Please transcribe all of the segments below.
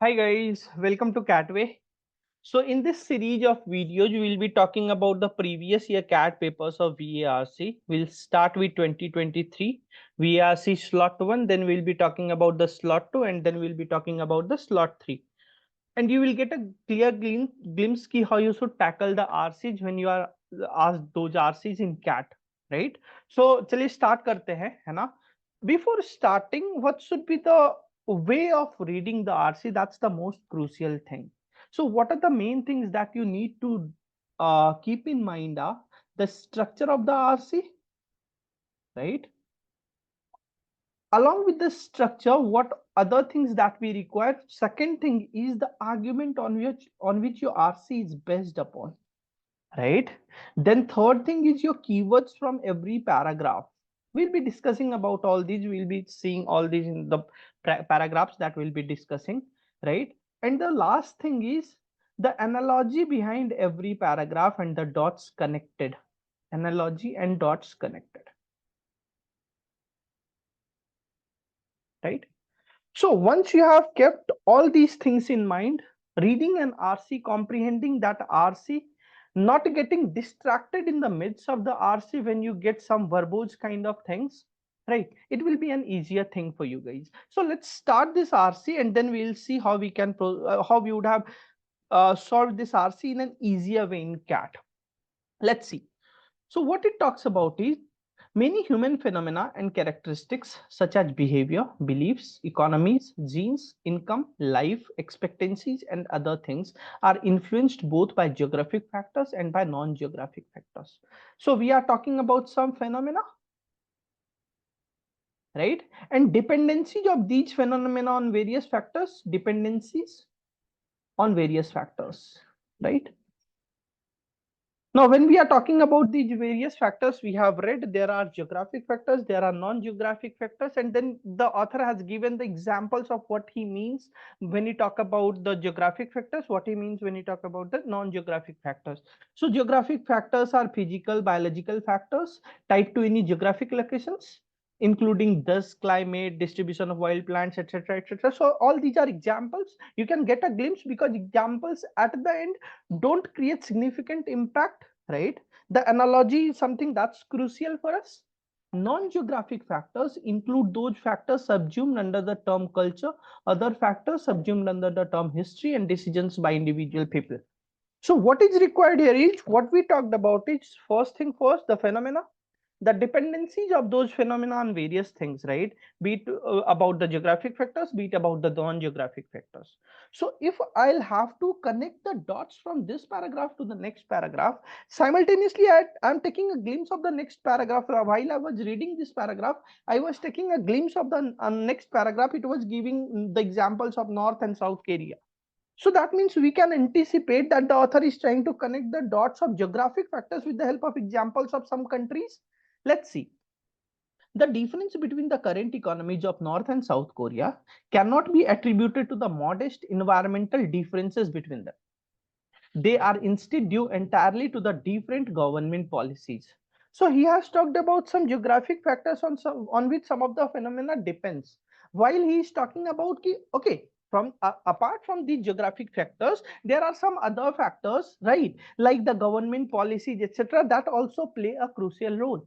Hi guys, welcome to CATWay. So in this series of videos, we will be talking about the previous year CAT papers of VARC. We'll start with 2023 VARC slot 1, then we'll be talking about the slot 2, and then we'll be talking about the slot 3. And you will get a clear glimpse ki how you should tackle the RCs when you are asked those RCs in CAT, right? So चलिए start करते हैं, है ना? Before starting, what should be the way of reading the RC? That's the most crucial thing. So what are the main things that you need to keep in mind? The structure of the RC, right? Along with the structure, what other things that we require? Second thing is the argument on which your RC is based upon, right? Then third thing is your keywords from every paragraph. We'll be discussing about all these. We'll be seeing all these in the paragraphs that we'll be discussing, right? And the last thing is the analogy behind every paragraph and the dots connected. Analogy and dots connected, right? So once you have kept all these things in mind, reading an RC, comprehending that RC, not getting distracted in the midst of the RC when you get some verbose kind of things, right? It will be an easier thing for you guys. So let's start this RC and then we'll see how we can how we would have solved this RC in an easier way in CAT. Let's see. So what it talks about is many human phenomena and characteristics such as behavior, beliefs, economies, genes, income, life expectancies, and other things are influenced both by geographic factors and by non-geographic factors. So we are talking about some phenomena, right? And dependencies of these phenomena on various factors, dependencies on various factors, right? Now, when we are talking about these various factors, we have read there are geographic factors, there are non-geographic factors, and then the author has given the examples of what he means when he talk about the geographic factors, what he means when he talk about the non-geographic factors. So geographic factors are physical, biological factors tied to any geographic locations, including dust, climate, distribution of wild plants, etc., etc. So all these are examples. You can get a glimpse because examples at the end don't create significant impact, right? The analogy is something that's crucial for us. Non-geographic factors include those factors subsumed under the term culture, other factors subsumed under the term history and decisions by individual people. So what is required here is what we talked about is first thing first, the phenomena, the dependencies of those phenomena on various things, right? Be it about the geographic factors, be it about the non-geographic factors. So if I'll have to connect the dots from this paragraph to the next paragraph, simultaneously I'm taking a glimpse of the next paragraph. While I was reading this paragraph, I was taking a glimpse of the next paragraph. It was giving the examples of North and South Korea. So that means we can anticipate that the author is trying to connect the dots of geographic factors with the help of examples of some countries. Let's see. The difference between the current economies of North and South Korea cannot be attributed to the modest environmental differences between them. They are instead due entirely to the different government policies. So he has talked about some geographic factors on which some of the phenomena depends. While he is talking about okay, from apart from the geographic factors, there are some other factors, right? Like the government policies, etc., that also play a crucial role.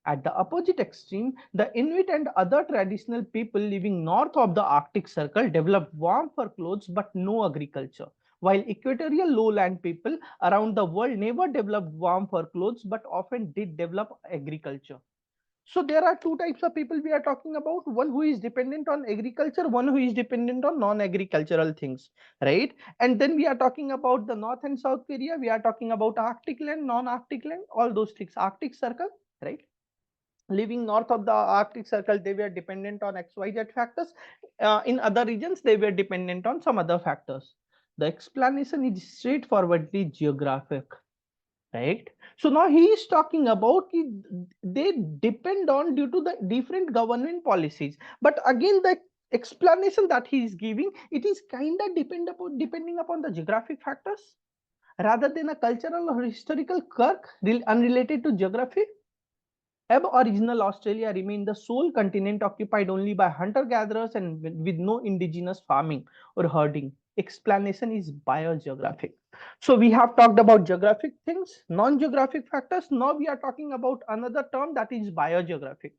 At the opposite extreme, the Inuit and other traditional people living north of the Arctic Circle developed warm fur clothes but no agriculture, while equatorial lowland people around the world never developed warm fur clothes but often did develop agriculture. So there are two types of people we are talking about, one who is dependent on agriculture, one who is dependent on non-agricultural things, right? And then we are talking about the North and South Korea, we are talking about Arctic land, non-Arctic land, all those things, Arctic Circle, right? Living north of the Arctic Circle, they were dependent on XYZ factors. In other regions, they were dependent on some other factors. The explanation is straightforwardly geographic, right? So now he is talking about they depend on due to the different government policies. But again, the explanation that he is giving, it is kind of depending upon the geographic factors rather than a cultural or historical quirk unrelated to geography. Aboriginal Australia remained the sole continent occupied only by hunter-gatherers and with no indigenous farming or herding. Explanation is biogeographic. So we have talked about geographic things, non-geographic factors. Now we are talking about another term, that is biogeographic.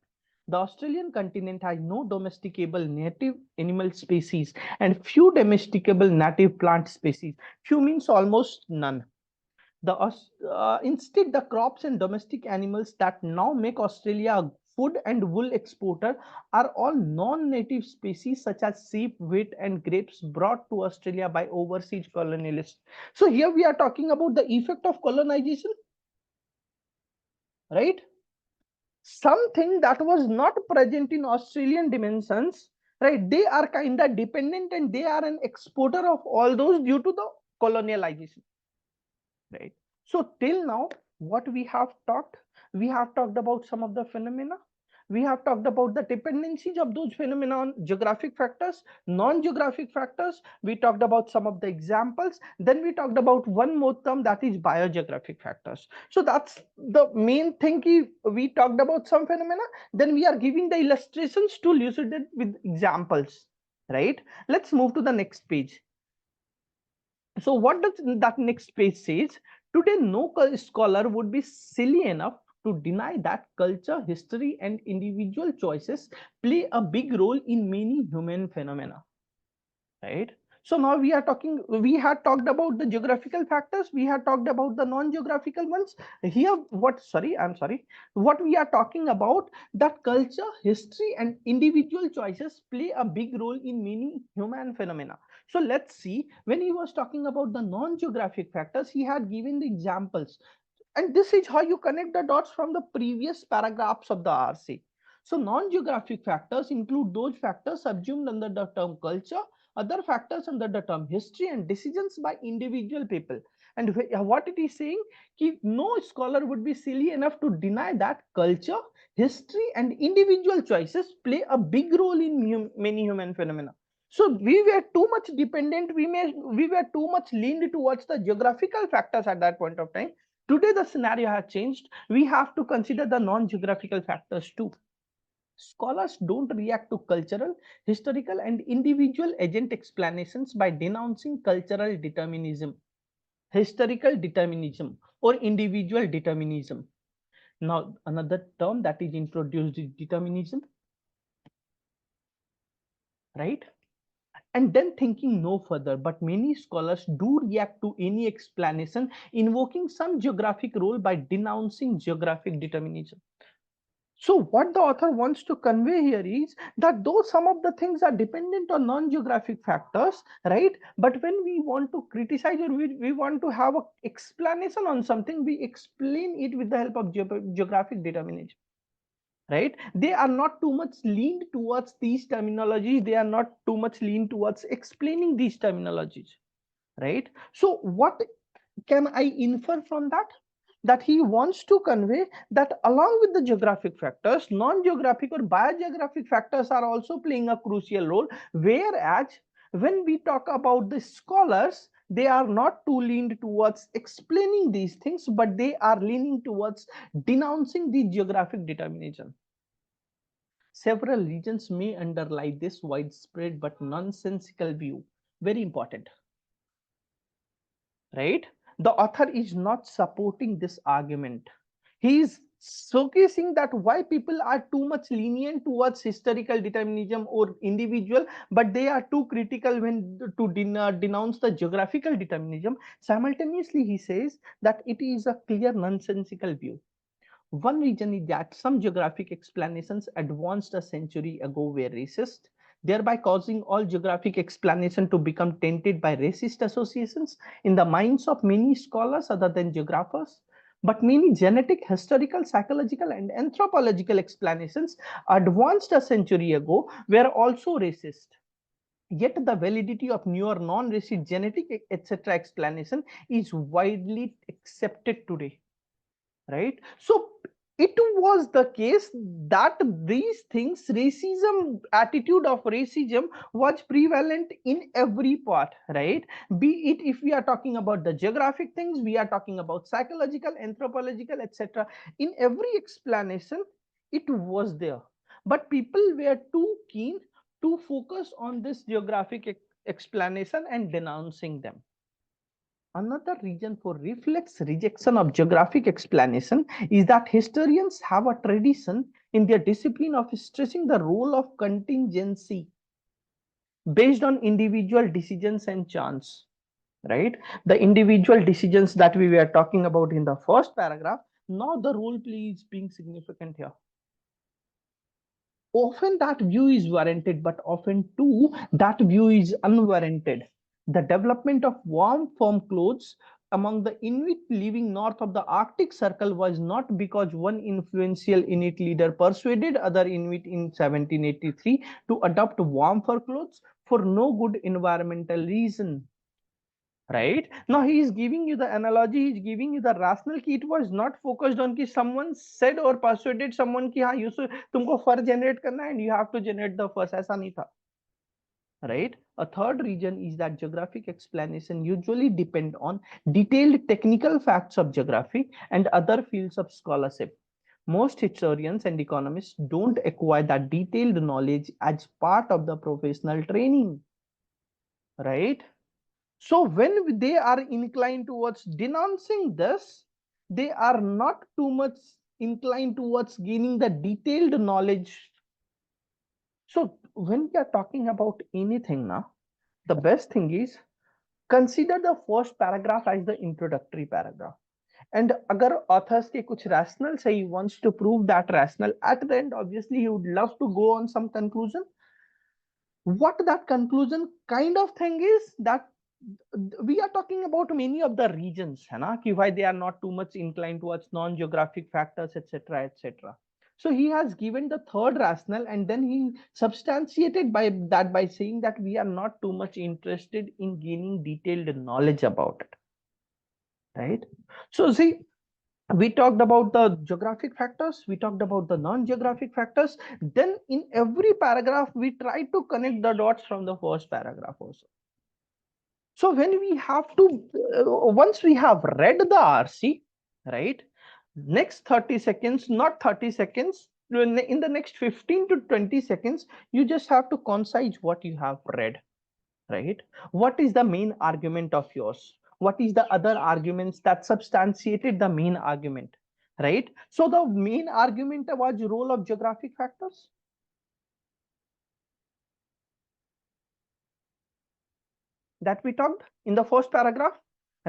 The Australian continent has no domesticable native animal species and few domesticable native plant species. Few means almost none. Instead, the crops and domestic animals that now make Australia a food and wool exporter are all non-native species such as sheep, wheat, and grapes brought to Australia by overseas colonialists. So here we are talking about the effect of colonization, right? Something that was not present in Australian dimensions, right? They are kind of dependent and they are an exporter of all those due to the colonialization, right? So till now, what we have talked about some of the phenomena. We have talked about the dependencies of those phenomena on geographic factors, non-geographic factors. We talked about some of the examples. Then we talked about one more term, that is biogeographic factors. So that's the main thing. We talked about some phenomena. Then we are giving the illustrations to elucidate with examples, right? Let's move to the next page. So what does that next page says? Today, no scholar would be silly enough to deny that culture, history, and individual choices play a big role in many human phenomena, right? So now we are talking, we had talked about the geographical factors, we had talked about the non-geographical ones. Here, what we are talking about, that culture, history, and individual choices play a big role in many human phenomena. So let's see, when he was talking about the non-geographic factors, he had given the examples. And this is how you connect the dots from the previous paragraphs of the RC. So non-geographic factors include those factors subsumed under the term culture, other factors under the term history, and decisions by individual people. And what it is saying, no scholar would be silly enough to deny that culture, history, and individual choices play a big role in many human phenomena. So we were too much dependent, we were too much leaned towards the geographical factors at that point of time. Today, the scenario has changed. We have to consider the non-geographical factors too. Scholars don't react to cultural, historical, and individual agent explanations by denouncing cultural determinism, historical determinism, or individual determinism. Now, another term that is introduced is determinism, right? And then thinking no further, but many scholars do react to any explanation invoking some geographic role by denouncing geographic determinism. So what the author wants to convey here is that though some of the things are dependent on non-geographic factors, right? But when we want to criticize or we want to have an explanation on something, we explain it with the help of geographic determinism, right? They are not too much leaned towards these terminologies. They are not too much leaned towards explaining these terminologies, right? So what can I infer from that? That he wants to convey that along with the geographic factors, non-geographic or biogeographic factors are also playing a crucial role, whereas when we talk about the scholars, they are not too leaned towards explaining these things, but they are leaning towards denouncing the geographic determinism. Several reasons may underlie this widespread but nonsensical view. Very important, right? The author is not supporting this argument. He is showcasing that why people are too much lenient towards historical determinism or individual, but they are too critical when to denounce the geographical determinism. Simultaneously, he says that it is a clear nonsensical view. One reason is that some geographic explanations advanced a century ago were racist, thereby causing all geographic explanation to become tainted by racist associations in the minds of many scholars other than geographers. But many genetic, historical, psychological, and anthropological explanations advanced a century ago were also racist. Yet the validity of newer non-racist genetic etc. explanation is widely accepted today, right? So it was the case that these things, racism, attitude of racism was prevalent in every part, right? Be it if we are talking about the geographic things, we are talking about psychological, anthropological, etc. In every explanation, It was there, but people were too keen to focus on this geographic explanation and denouncing them. Another reason for reflex rejection of geographic explanation is that historians have a tradition in their discipline of stressing the role of contingency based on individual decisions and chance, right? The individual decisions that we were talking about in the first paragraph, now the role play is being significant here. Often that view is warranted, but often too that view is unwarranted. The development of warm firm clothes among the Inuit living north of the Arctic Circle was not because one influential Inuit leader persuaded other Inuit in 1783 to adopt warm fur clothes for no good environmental reason. Right now he is giving you the analogy, he is giving you the rational key. It was not focused on ki someone said or persuaded someone ki ha you tumko fur generate karna and you have to generate the fur, aisa nahi tha. Right, a third reason is that geographic explanation usually depend on detailed technical facts of geography and other fields of scholarship. Most historians and economists don't acquire that detailed knowledge as part of the professional training, right? So when they are inclined towards denouncing this, they are not too much inclined towards gaining the detailed knowledge. So when we are talking about anything now, the best thing is consider the first paragraph as the introductory paragraph. And agar authors ke kuch rational say he wants to prove that rational, at the end obviously he would love to go on some conclusion. What that conclusion kind of thing is that we are talking about many of the regions, hai na, ki why they are not too much inclined towards non-geographic factors, etc., etc. So he has given the third rationale, and then he substantiated by that by saying that we are not too much interested in gaining detailed knowledge about it, right? So see, we talked about the geographic factors, we talked about the non-geographic factors, then in every paragraph we try to connect the dots from the first paragraph also. So when we have to, once we have read the RC, right, next 30 seconds, not 30 seconds, in the next 15 to 20 seconds, you just have to concise what you have read, right? What is the main argument of yours? What is the other arguments that substantiated the main argument, right? So the main argument was role of geographic factors, that we talked in the first paragraph,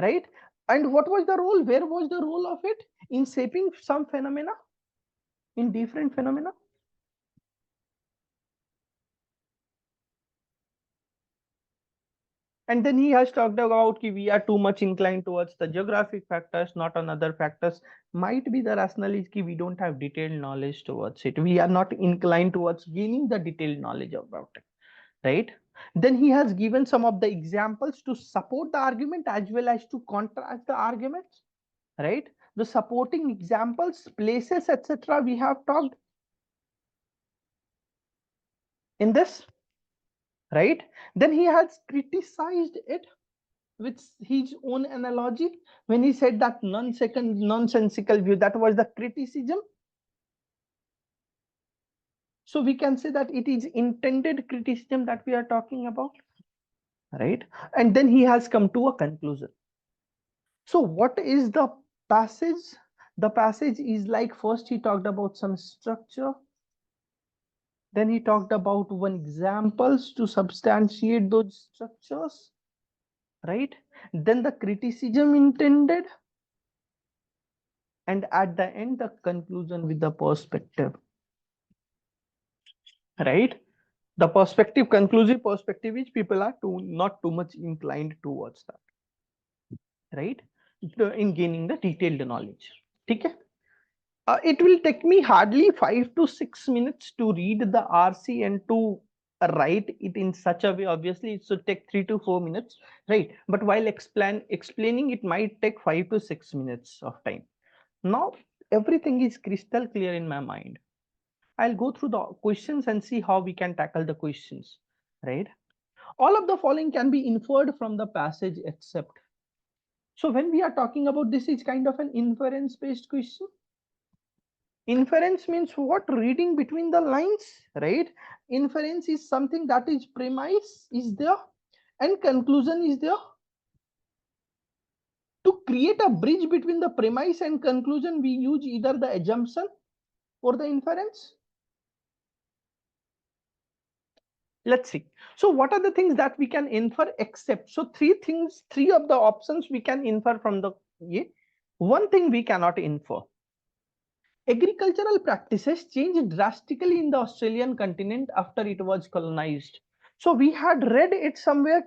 right? And what was the role? Where was the role of it in shaping some phenomena, in different phenomena? And then he has talked about that we are too much inclined towards the geographic factors, not on other factors. Might be the rationale is that we don't have detailed knowledge towards it. We are not inclined towards gaining the detailed knowledge about it, right? Then he has given some of the examples to support the argument as well as to contrast the arguments, right? The supporting examples, places, etc. we have talked in this, right? Then he has criticized it with his own analogy when he said that nonsensical view, that was the criticism. So we can say that it is intended criticism that we are talking about, right? And then he has come to a conclusion. So what is the passage? The passage is like, first he talked about some structure, then he talked about one examples to substantiate those structures, right? Then the criticism intended, and at the end the conclusion with the perspective, right? The perspective, conclusive perspective, which people are not too much inclined towards that, right? In gaining the detailed knowledge. Okay. It will take me hardly 5 to 6 minutes to read the RC and to write it in such a way. Obviously it should take 3 to 4 minutes, right? But while explaining it might take 5 to 6 minutes of time. Now everything is crystal clear in my mind. I'll go through the questions and see how we can tackle the questions, right? All of the following can be inferred from the passage except. So when we are talking about this, is kind of an inference based question. Inference means what? Reading between the lines, right? Inference is something that is premise is there and conclusion is there. To create a bridge between the premise and conclusion, we use either the assumption or the inference. Let's see. So what are the things that we can infer except? So three things, three of the options we can infer from the one thing we cannot infer. Agricultural practices changed drastically in the Australian continent after it was colonized. So we had read it somewhere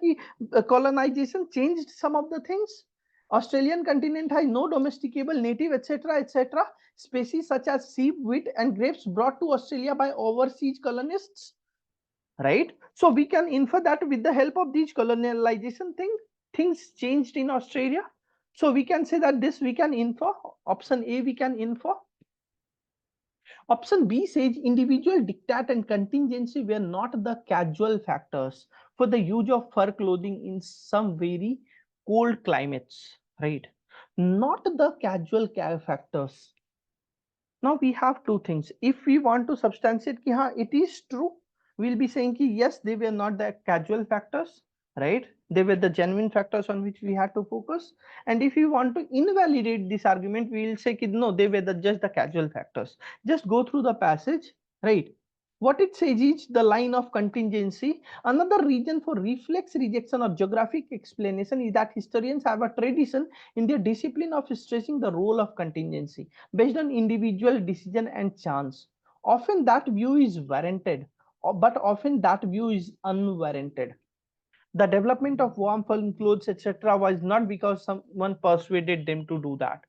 that colonization changed some of the things. Australian continent has no domesticable native etc. species such as sheep, wheat and grapes brought to Australia by overseas colonists. Right? So we can infer that with the help of these colonialization things changed in Australia. So we can say that this we can infer. Option A we can infer. Option B says individual diktat and contingency were not the casual factors for the use of fur clothing in some very cold climates, right? Not the casual factors. Now we have two things. If we want to substantiate ki haan, it is true, we'll be saying ki yes, they were not the casual factors, right? They were the genuine factors on which we had to focus. And if you want to invalidate this argument, we will say ki no, they were just the casual factors. Just go through the passage, right? What it says is the line of contingency. Another reason for reflex rejection of geographic explanation is that historians have a tradition in their discipline of stressing the role of contingency based on individual decision and chance. Often that view is warranted, but often that view is unwarranted. The development of warm fur clothes, etc., was not because someone persuaded them to do that,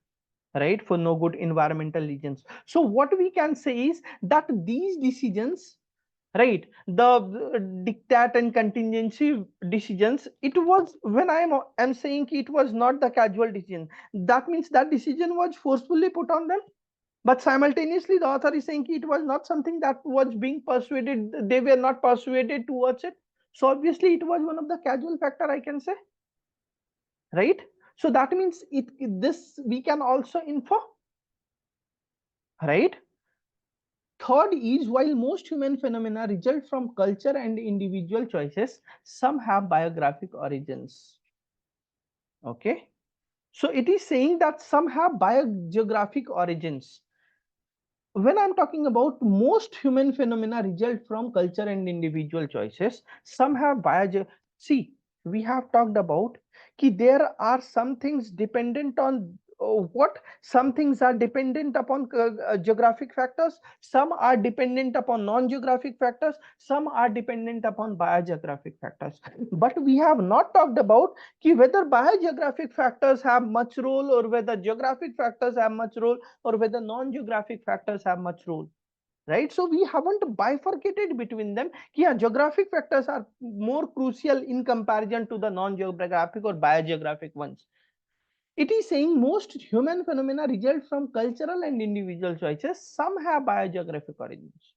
right? For no good environmental reasons. So what we can say is that these decisions, right, the diktat and contingency decisions, it was, when I'm saying it was not the casual decision, that means that decision was forcefully put on them. But simultaneously the author is saying it was not something that was being persuaded, they were not persuaded towards it. So obviously it was one of the casual factor, I can say, right? So that means this we can also infer, right? Third is, while most human phenomena result from culture and individual choices, some have biographic origins. Okay, so it is saying that some have biogeographic origins. When I'm talking about most human phenomena result from culture and individual choices, some have see, we have talked about ki there are some things dependent on what? Some things are dependent upon geographic factors, some are dependent upon non-geographic factors, some are dependent upon biogeographic factors. But we have not talked about ki whether biogeographic factors have much role or whether geographic factors have much role or whether non-geographic factors have much role, right? So we haven't bifurcated between them. Yeah, geographic factors are more crucial in comparison to the non-geographic or biogeographic ones. It is saying most human phenomena result from cultural and individual choices. Some have biogeographic origins.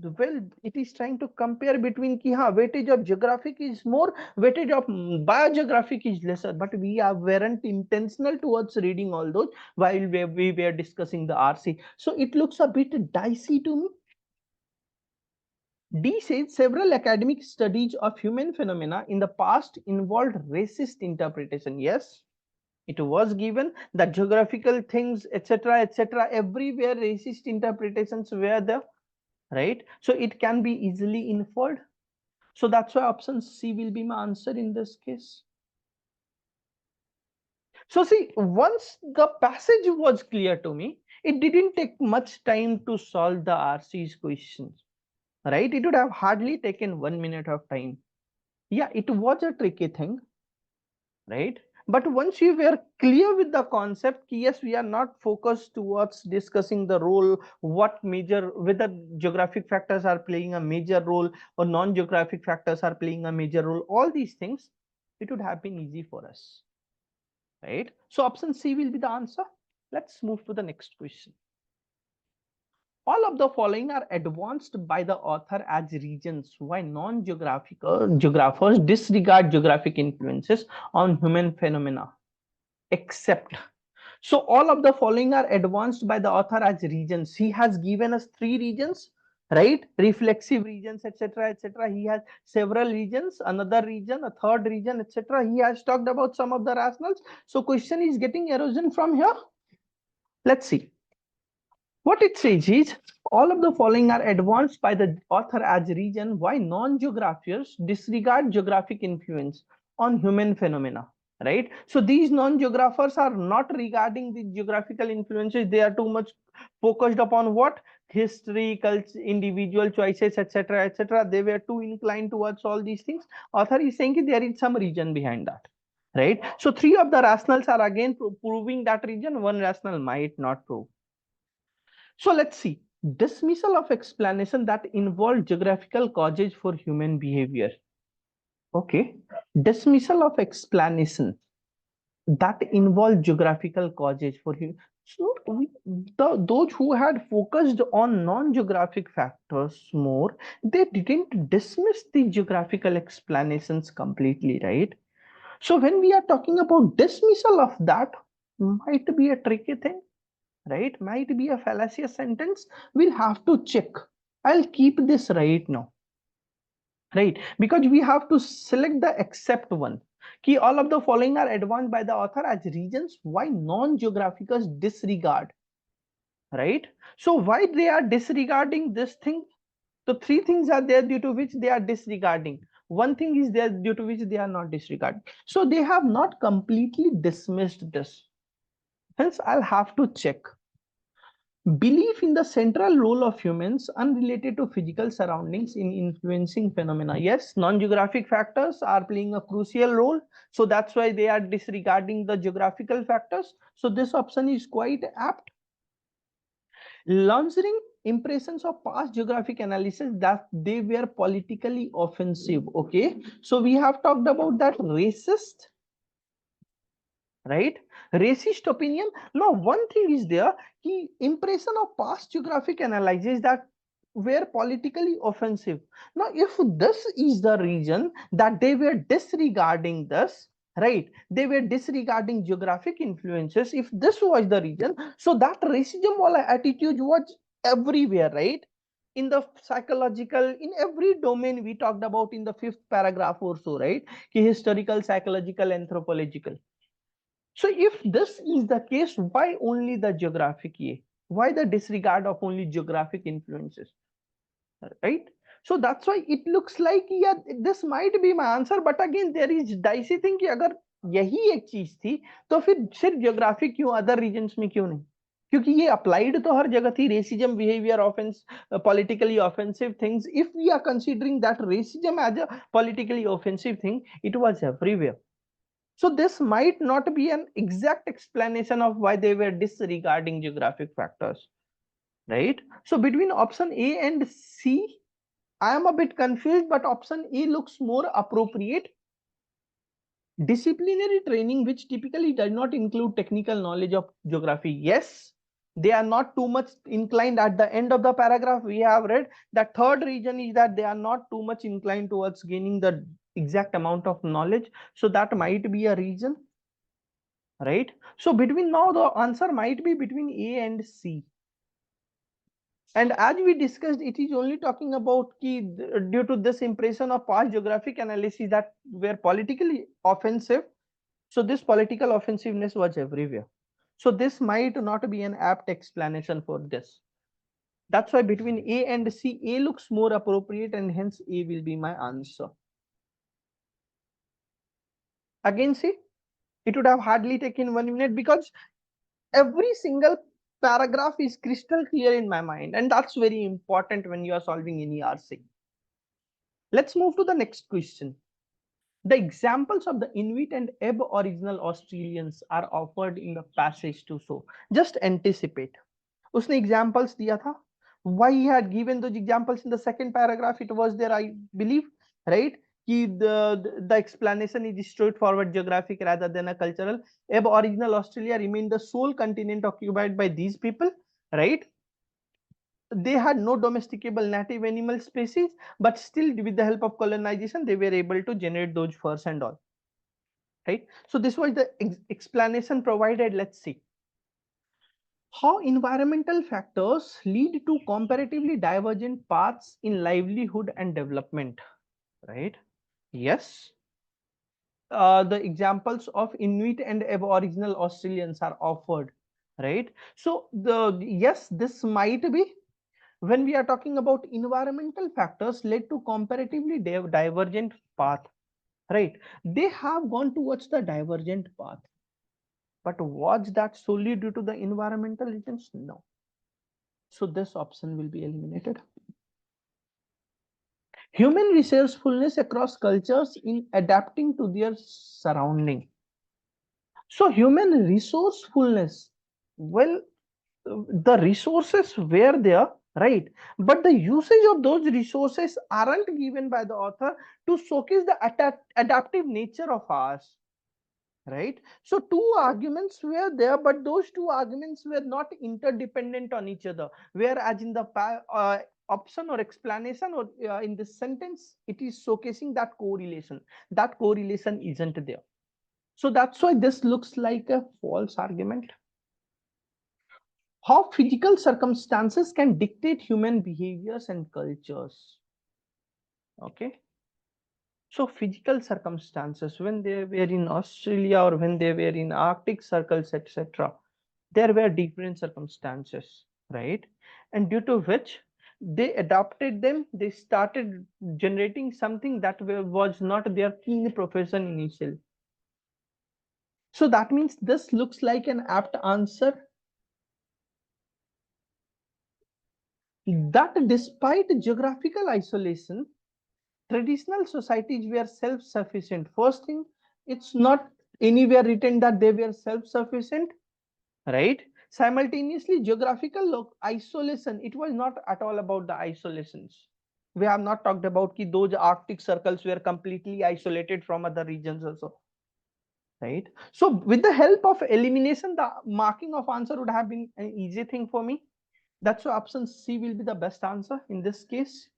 Well, it is trying to compare between ki ha, weightage of geographic is more, weightage of biogeographic is lesser, but weren't intentional towards reading all those while we were discussing the RC. So it looks a bit dicey to me. D says several academic studies of human phenomena in the past involved racist interpretation. Yes, it was given that geographical things, etc., everywhere racist interpretations were there, right? So it can be easily inferred. So that's why option C will be my answer in this case. So see, once the passage was clear to me, it didn't take much time to solve the RC's questions, right? It would have hardly taken 1 minute of time. Yeah, it was a tricky thing, right? But once you were clear with the concept, yes, we are not focused towards discussing the role, what major, whether geographic factors are playing a major role or non-geographic factors are playing a major role, all these things, it would have been easy for us, right? So option C will be the answer. Let's move to the next question. All of the following are advanced by the author as reasons why non-geographical geographers disregard geographic influences on human phenomena, except. So all of the following are advanced by the author as regions. He has given us 3 regions, right? Reflexive regions, etc., etc. He has several regions, another region, a third region, etc. He has talked about some of the rationals. So question is getting erosion from here. Let's see. What it says is all of the following are advanced by the author as region. Why non-geographers disregard geographic influence on human phenomena, right? So these non-geographers are not regarding the geographical influences. They are too much focused upon what? History, culture, individual choices, etc., etc. They were too inclined towards all these things. Author is saying there is some reason behind that, right? So 3 of the rationals are again proving that region. One rational might not prove. So let's see. Dismissal of explanation that involve geographical causes for human behavior. Okay. Dismissal of explanation that involve geographical causes for human. So those who had focused on non-geographic factors more, they didn't dismiss the geographical explanations completely, right? So when we are talking about dismissal of that, might be a tricky thing, right? Might be a fallacious sentence. We'll have to check. I'll keep this right now, right? Because we have to select the except one. Key all of the following are advanced by the author as regions. Why non-geographers disregard, right? So why they are disregarding this thing? So 3 things are there due to which they are disregarding. One thing is there due to which they are not disregarding. So they have not completely dismissed this. Hence, I'll have to check. Belief in the central role of humans unrelated to physical surroundings in influencing phenomena. Yes, non-geographic factors are playing a crucial role. So that's why they are disregarding the geographical factors. So this option is quite apt. Launching impressions of past geographic analysis that they were politically offensive. Okay, so we have talked about that racist, right? Racist opinion. Now one thing is there, the impression of past geographic analysis that were politically offensive. Now if this is the reason that they were disregarding this, right, they were disregarding geographic influences, if this was the reason, so that racism wala attitude was everywhere, right? In the psychological, in every domain we talked about in the 5th paragraph or so, right? Historical, psychological, anthropological. So if this is the case, why only the geographic A? Why the disregard of only geographic influences, right? So that's why it looks like, yeah, this might be my answer, but again there is dicey thing कि अगर यही एक चीज थी तो फिर सिर्फ geographic क्यों, other regions में क्यों नहीं? क्योंकि ये applied तो हर जगह थी. Racism, behavior, offense, politically offensive things. If we are considering that racism as a politically offensive thing, it was everywhere. So this might not be an exact explanation of why they were disregarding geographic factors, right? So between option A and C, I am a bit confused, but option A looks more appropriate. Disciplinary training, which typically does not include technical knowledge of geography. Yes, they are not too much inclined. At the end of the paragraph, we have read that third reason is that they are not too much inclined towards gaining the exact amount of knowledge. So that might be a reason, right? So between now, the answer might be between A and C. And as we discussed, it is only talking about due to this impression of past geographic analysis that were politically offensive. So this political offensiveness was everywhere. So this might not be an apt explanation for this. That's why between A and C, A looks more appropriate, and hence A will be my answer. Again, see, it would have hardly taken 1 minute because every single paragraph is crystal clear in my mind, and that's very important when you are solving any RC. Let's move to the next question. The examples of the Inuit and Aboriginal Australians are offered in the passage to show. Just anticipate. उसने examples दिया था. Why he had given those examples in the second paragraph? It was there, I believe, right? The explanation is straightforward, geographic rather than a cultural. Aboriginal Australia remained the sole continent occupied by these people, right? They had no domesticable native animal species, but still with the help of colonization, they were able to generate those furs and all, right? So this was the explanation provided. Let's see. How environmental factors lead to comparatively divergent paths in livelihood and development, right? Yes, the examples of Inuit and Aboriginal Australians are offered, right? So the yes, this might be, when we are talking about environmental factors led to comparatively divergent path, right? They have gone towards the divergent path, but was that solely due to the environmental reasons? No. So this option will be eliminated. Human resourcefulness across cultures in adapting to their surrounding. So human resourcefulness, well, the resources were there, right? But the usage of those resources aren't given by the author to showcase the adaptive nature of ours, right? So two arguments were there, but those two arguments were not interdependent on each other, whereas in the option or explanation or in this sentence it is showcasing that correlation. That correlation isn't there, so that's why this looks like a false argument. How physical circumstances can dictate human behaviors and cultures. Okay, so physical circumstances, when they were in Australia or when they were in Arctic circles, etc., there were different circumstances, right? And due to which they adopted them, they started generating something that was not their keen profession initial. So that means this looks like an apt answer, that despite geographical isolation, traditional societies were self-sufficient. First thing, it's not anywhere written that they were self-sufficient, right? Simultaneously, geographical isolation, it was not at all about the isolations. We have not talked about ki those Arctic circles were completely isolated from other regions also, right? So with the help of elimination, the marking of answer would have been an easy thing for me. That's why option C will be the best answer in this case.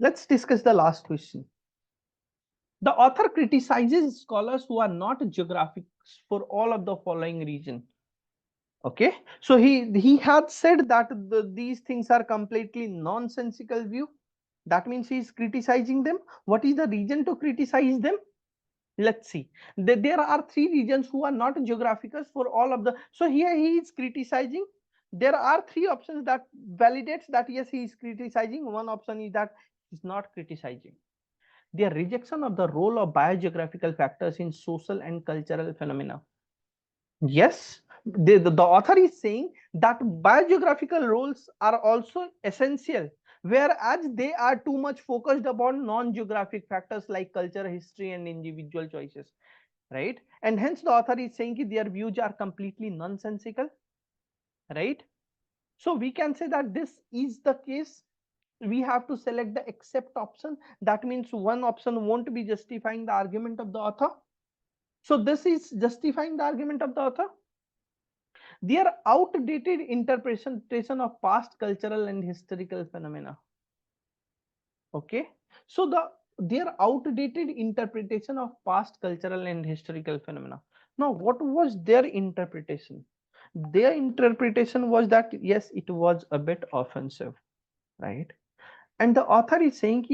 Let's discuss the last question. The author criticizes scholars who are not geographics for all of the following reason. Okay, so he had said that these things are completely nonsensical view. That means he is criticizing them. What is the reason to criticize them? Let's see. There are three regions who are not geographicals for all of the. So here he is criticizing. There are three options that validates that yes, he is criticizing. One option is that he's not criticizing. Their rejection of the role of biogeographical factors in social and cultural phenomena. Yes, the author is saying that biogeographical roles are also essential, whereas they are too much focused upon non-geographic factors like culture, history, and individual choices, right? And hence the author is saying that their views are completely nonsensical, right? So we can say that this is the case. We have to select the accept option. That means one option won't be justifying the argument of the author. So this is justifying the argument of the author. Their outdated interpretation of past cultural and historical phenomena. Okay, so their outdated interpretation of past cultural and historical phenomena. Now, what was their interpretation? Their interpretation was that yes, it was a bit offensive, right? And the author is saying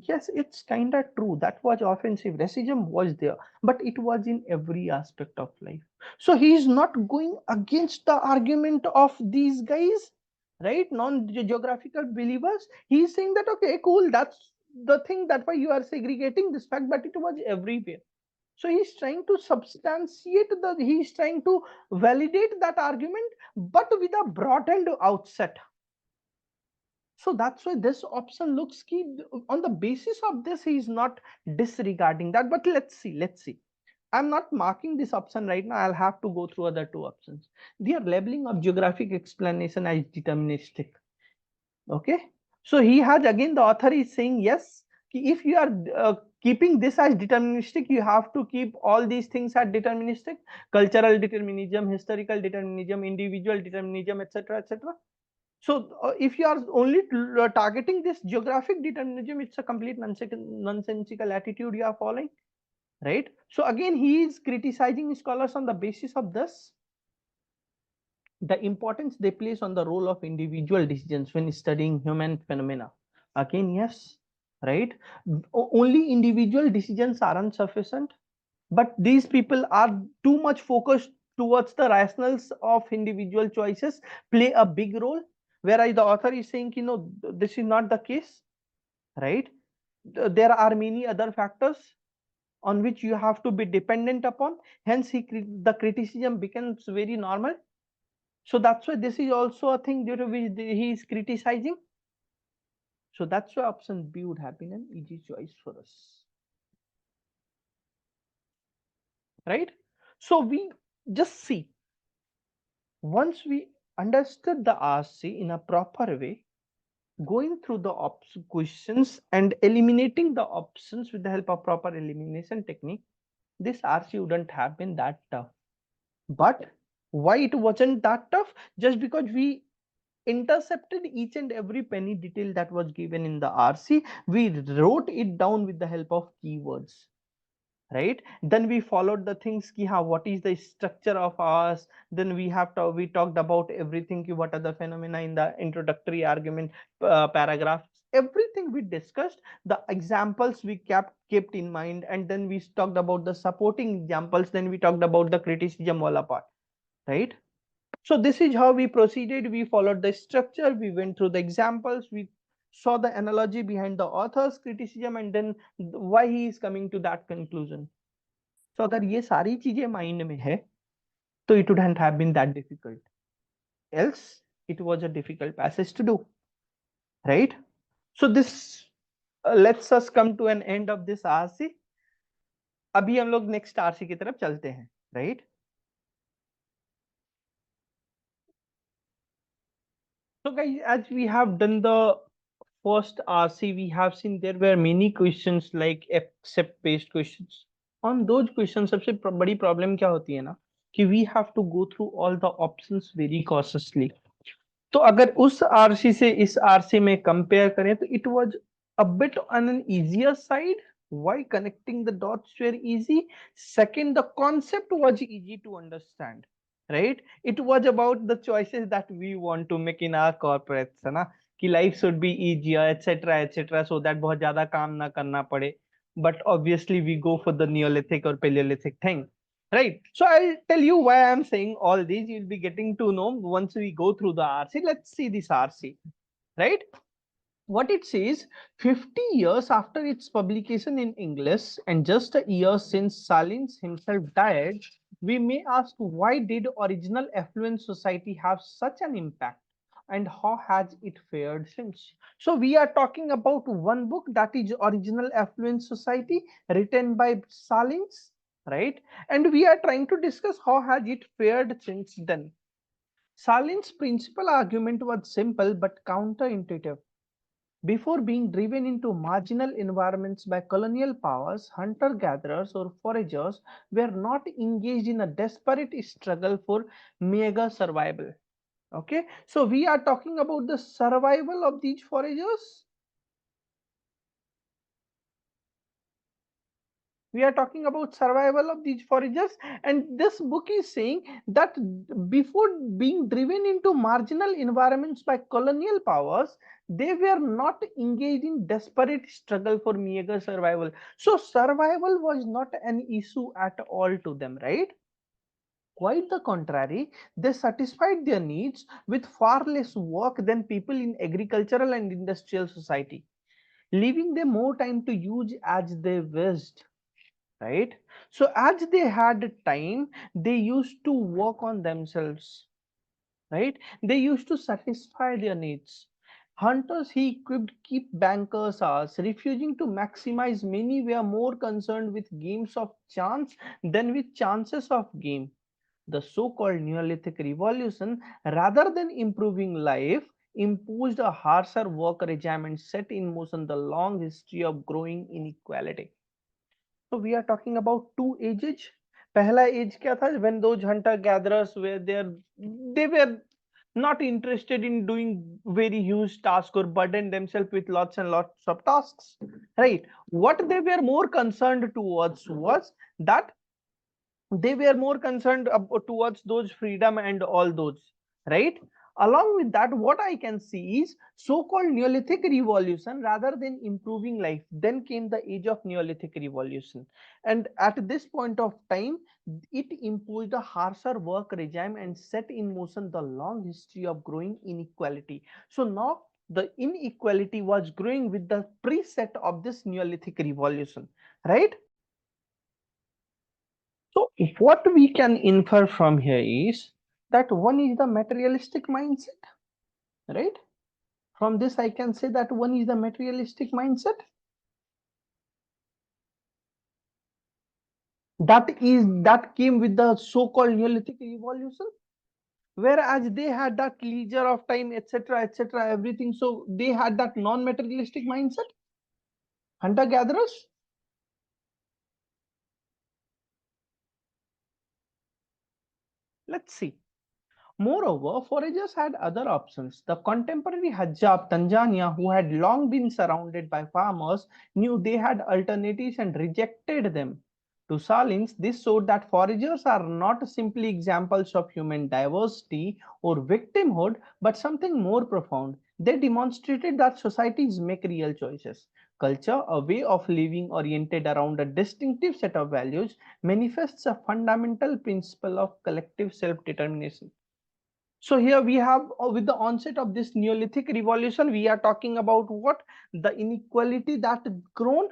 yes, it's kind of true, that was offensive, racism was there, but it was in every aspect of life. So he is not going against the argument of these guys, right? Non-geographical believers. He is saying that okay, cool, that's the thing, that why you are segregating this fact, but it was everywhere. So he's trying to substantiate he's trying to validate that argument, but with a broadened outset. So that's why this option looks key. On the basis of this, he is not disregarding that. But let's see, let's see. I'm not marking this option right now. I'll have to go through other two options. Their labeling of geographic explanation as deterministic. Okay. So he has, again, the author is saying yes, if you are keeping this as deterministic, you have to keep all these things as deterministic: cultural determinism, historical determinism, individual determinism, etc., etc. So if you are only targeting this geographic determinism, it's a complete nonsensical attitude you are following. right? So again, he is criticizing scholars on the basis of this, the importance they place on the role of individual decisions when studying human phenomena. Again, yes, right? Only individual decisions aren't sufficient, but these people are too much focused towards the rationals of individual choices play a big role, whereas the author is saying, this is not the case, right? There are many other factors on which you have to be dependent upon. Hence, the criticism becomes very normal. So that's why this is also a thing due to which he is criticizing. So that's why option B would have been an easy choice for us, right? So we just see, once we understood the RC in a proper way, going through the questions and eliminating the options with the help of proper elimination technique, this RC wouldn't have been that tough. But why it wasn't that tough? Just because we intercepted each and every penny detail that was given in the RC, we wrote it down with the help of keywords, right? Then we followed the things ki, what is the structure of ours. Then we talked about everything ki, what are the phenomena in the introductory argument paragraphs, everything we discussed, the examples we kept in mind, and then we talked about the supporting examples, then we talked about the criticism wala part, right? So this is how we proceeded. We followed the structure, we went through the examples, we saw the analogy behind the author's criticism, and then why he is coming to that conclusion. So अगर ये सारी चीजें mind में है तो it wouldn't have been that difficult. Else it was a difficult passage to do, right? So this lets us come to an end of this RC. अभी हम लोग नेक्स्ट आरसी की तरफ चलते हैं, right? So guys, as we have done the first RC, we have seen there were many questions like accept based questions. On those questions, सबसे बड़ी problem क्या होती है ना कि we have to go through all the options very cautiously. तो अगर उस आरसी से इस आरसी में कंपेयर करें तो it was a bit on an easier side. Why? Connecting the dots were easy. Second, the concept was easy to understand, right? It was about the choices that we want to make in our corporates, है ना, कि life should be easier, etc., etc., so that बहुत ज्यादा काम ना करना पड़े. But obviously we go for the Neolithic or Paleolithic thing. Right. So I'll tell you why I'm saying all these. You'll be getting to know once we go through the RC. Let's see this RC. Right. What it says, 50 years after its publication in English and just a year since Salins himself died, we may ask, why did original affluent society have such an impact and how has it fared since? So we are talking about one book, that is Original Affluent Society, written by Salins, right? And we are trying to discuss how has it fared since then. Salin's principal argument was simple but counterintuitive. Before being driven into marginal environments by colonial powers, hunter-gatherers or foragers were not engaged in a desperate struggle for meager survival. Okay, so we are talking about the survival of these foragers. We are talking about survival of these foragers, and this book is saying that before being driven into marginal environments by colonial powers, they were not engaged in desperate struggle for meager survival. So survival was not an issue at all to them, right? Quite the contrary, they satisfied their needs with far less work than people in agricultural and industrial society, leaving them more time to use as they wished, right? So as they had time, they used to work on themselves, right? They used to satisfy their needs. Hunters he equipped keep bankers hours, refusing to maximize. Many were more concerned with games of chance than with chances of game. The so-called Neolithic revolution, rather than improving life, imposed a harsher work regime and set in motion the long history of growing inequality. So we are talking about two ages. पहला as क्या था? When those hunter gatherers were there, they were not interested in doing very huge tasks or burden themselves with lots and lots of tasks, right? what they were more concerned towards was that they were more concerned towards those freedom and all those, right? Along with that, what I can see is so-called Neolithic revolution. Rather than improving life, then came the age of Neolithic revolution, and at this point of time, it imposed a harsher work regime and set in motion the long history of growing inequality. So now the inequality was growing with the preset of this Neolithic revolution, right? So what we can infer from here is that one is the materialistic mindset, right? From this, I can say that one is the materialistic mindset. That came with the so-called Neolithic revolution, whereas they had that leisure of time, etc., etc., everything. So they had that non-materialistic mindset, hunter-gatherers. Let's see. Moreover, foragers had other options. The contemporary Hajja of Tanzania, who had long been surrounded by farmers, knew they had alternatives and rejected them. To Salins, this showed that foragers are not simply examples of human diversity or victimhood, but something more profound. They demonstrated that societies make real choices. Culture, a way of living oriented around a distinctive set of values, manifests a fundamental principle of collective self determination. So here we have, with the onset of this Neolithic revolution, we are talking about what? The inequality that grown,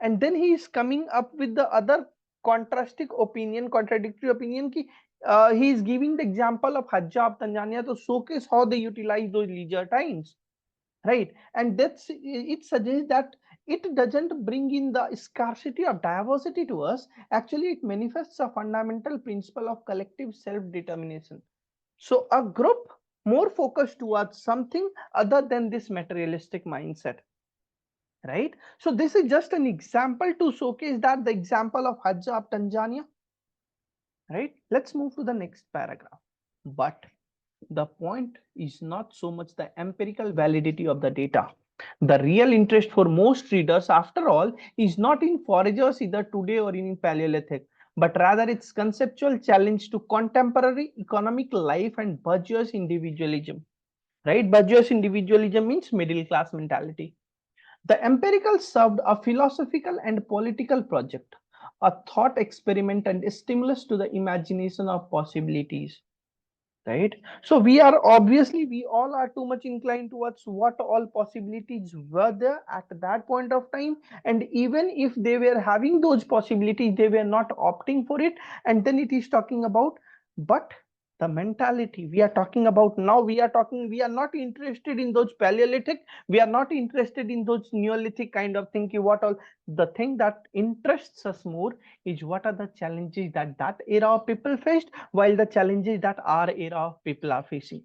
and then he is coming up with the other contradictory opinion. He is giving the example of Hajja of Tanzania to showcase how they utilize those leisure times, right? And that's it suggests that it doesn't bring in the scarcity of diversity to us. Actually, it manifests a fundamental principle of collective self-determination. So a group more focused towards something other than this materialistic mindset, right? So this is just an example to showcase that the example of Hajj of Tanzania, right? Let's move to the next paragraph. But the point is not so much the empirical validity of the data. The real interest for most readers, after all, is not in foragers either today or in Paleolithic, but rather its conceptual challenge to contemporary economic life and bourgeois individualism. Right? Bourgeois individualism means middle class mentality. The empirical served a philosophical and political project, a thought experiment and a stimulus to the imagination of possibilities, right? So we are obviously, we all are too much inclined towards what all possibilities were there at that point of time, and even if they were having those possibilities, they were not opting for it. And then it is talking about, but the mentality we are talking about now, we are not interested in those Paleolithic, we are not interested in those Neolithic kind of thinking. What all, the thing that interests us more is what are the challenges that that era of people faced, while the challenges that our era of people are facing,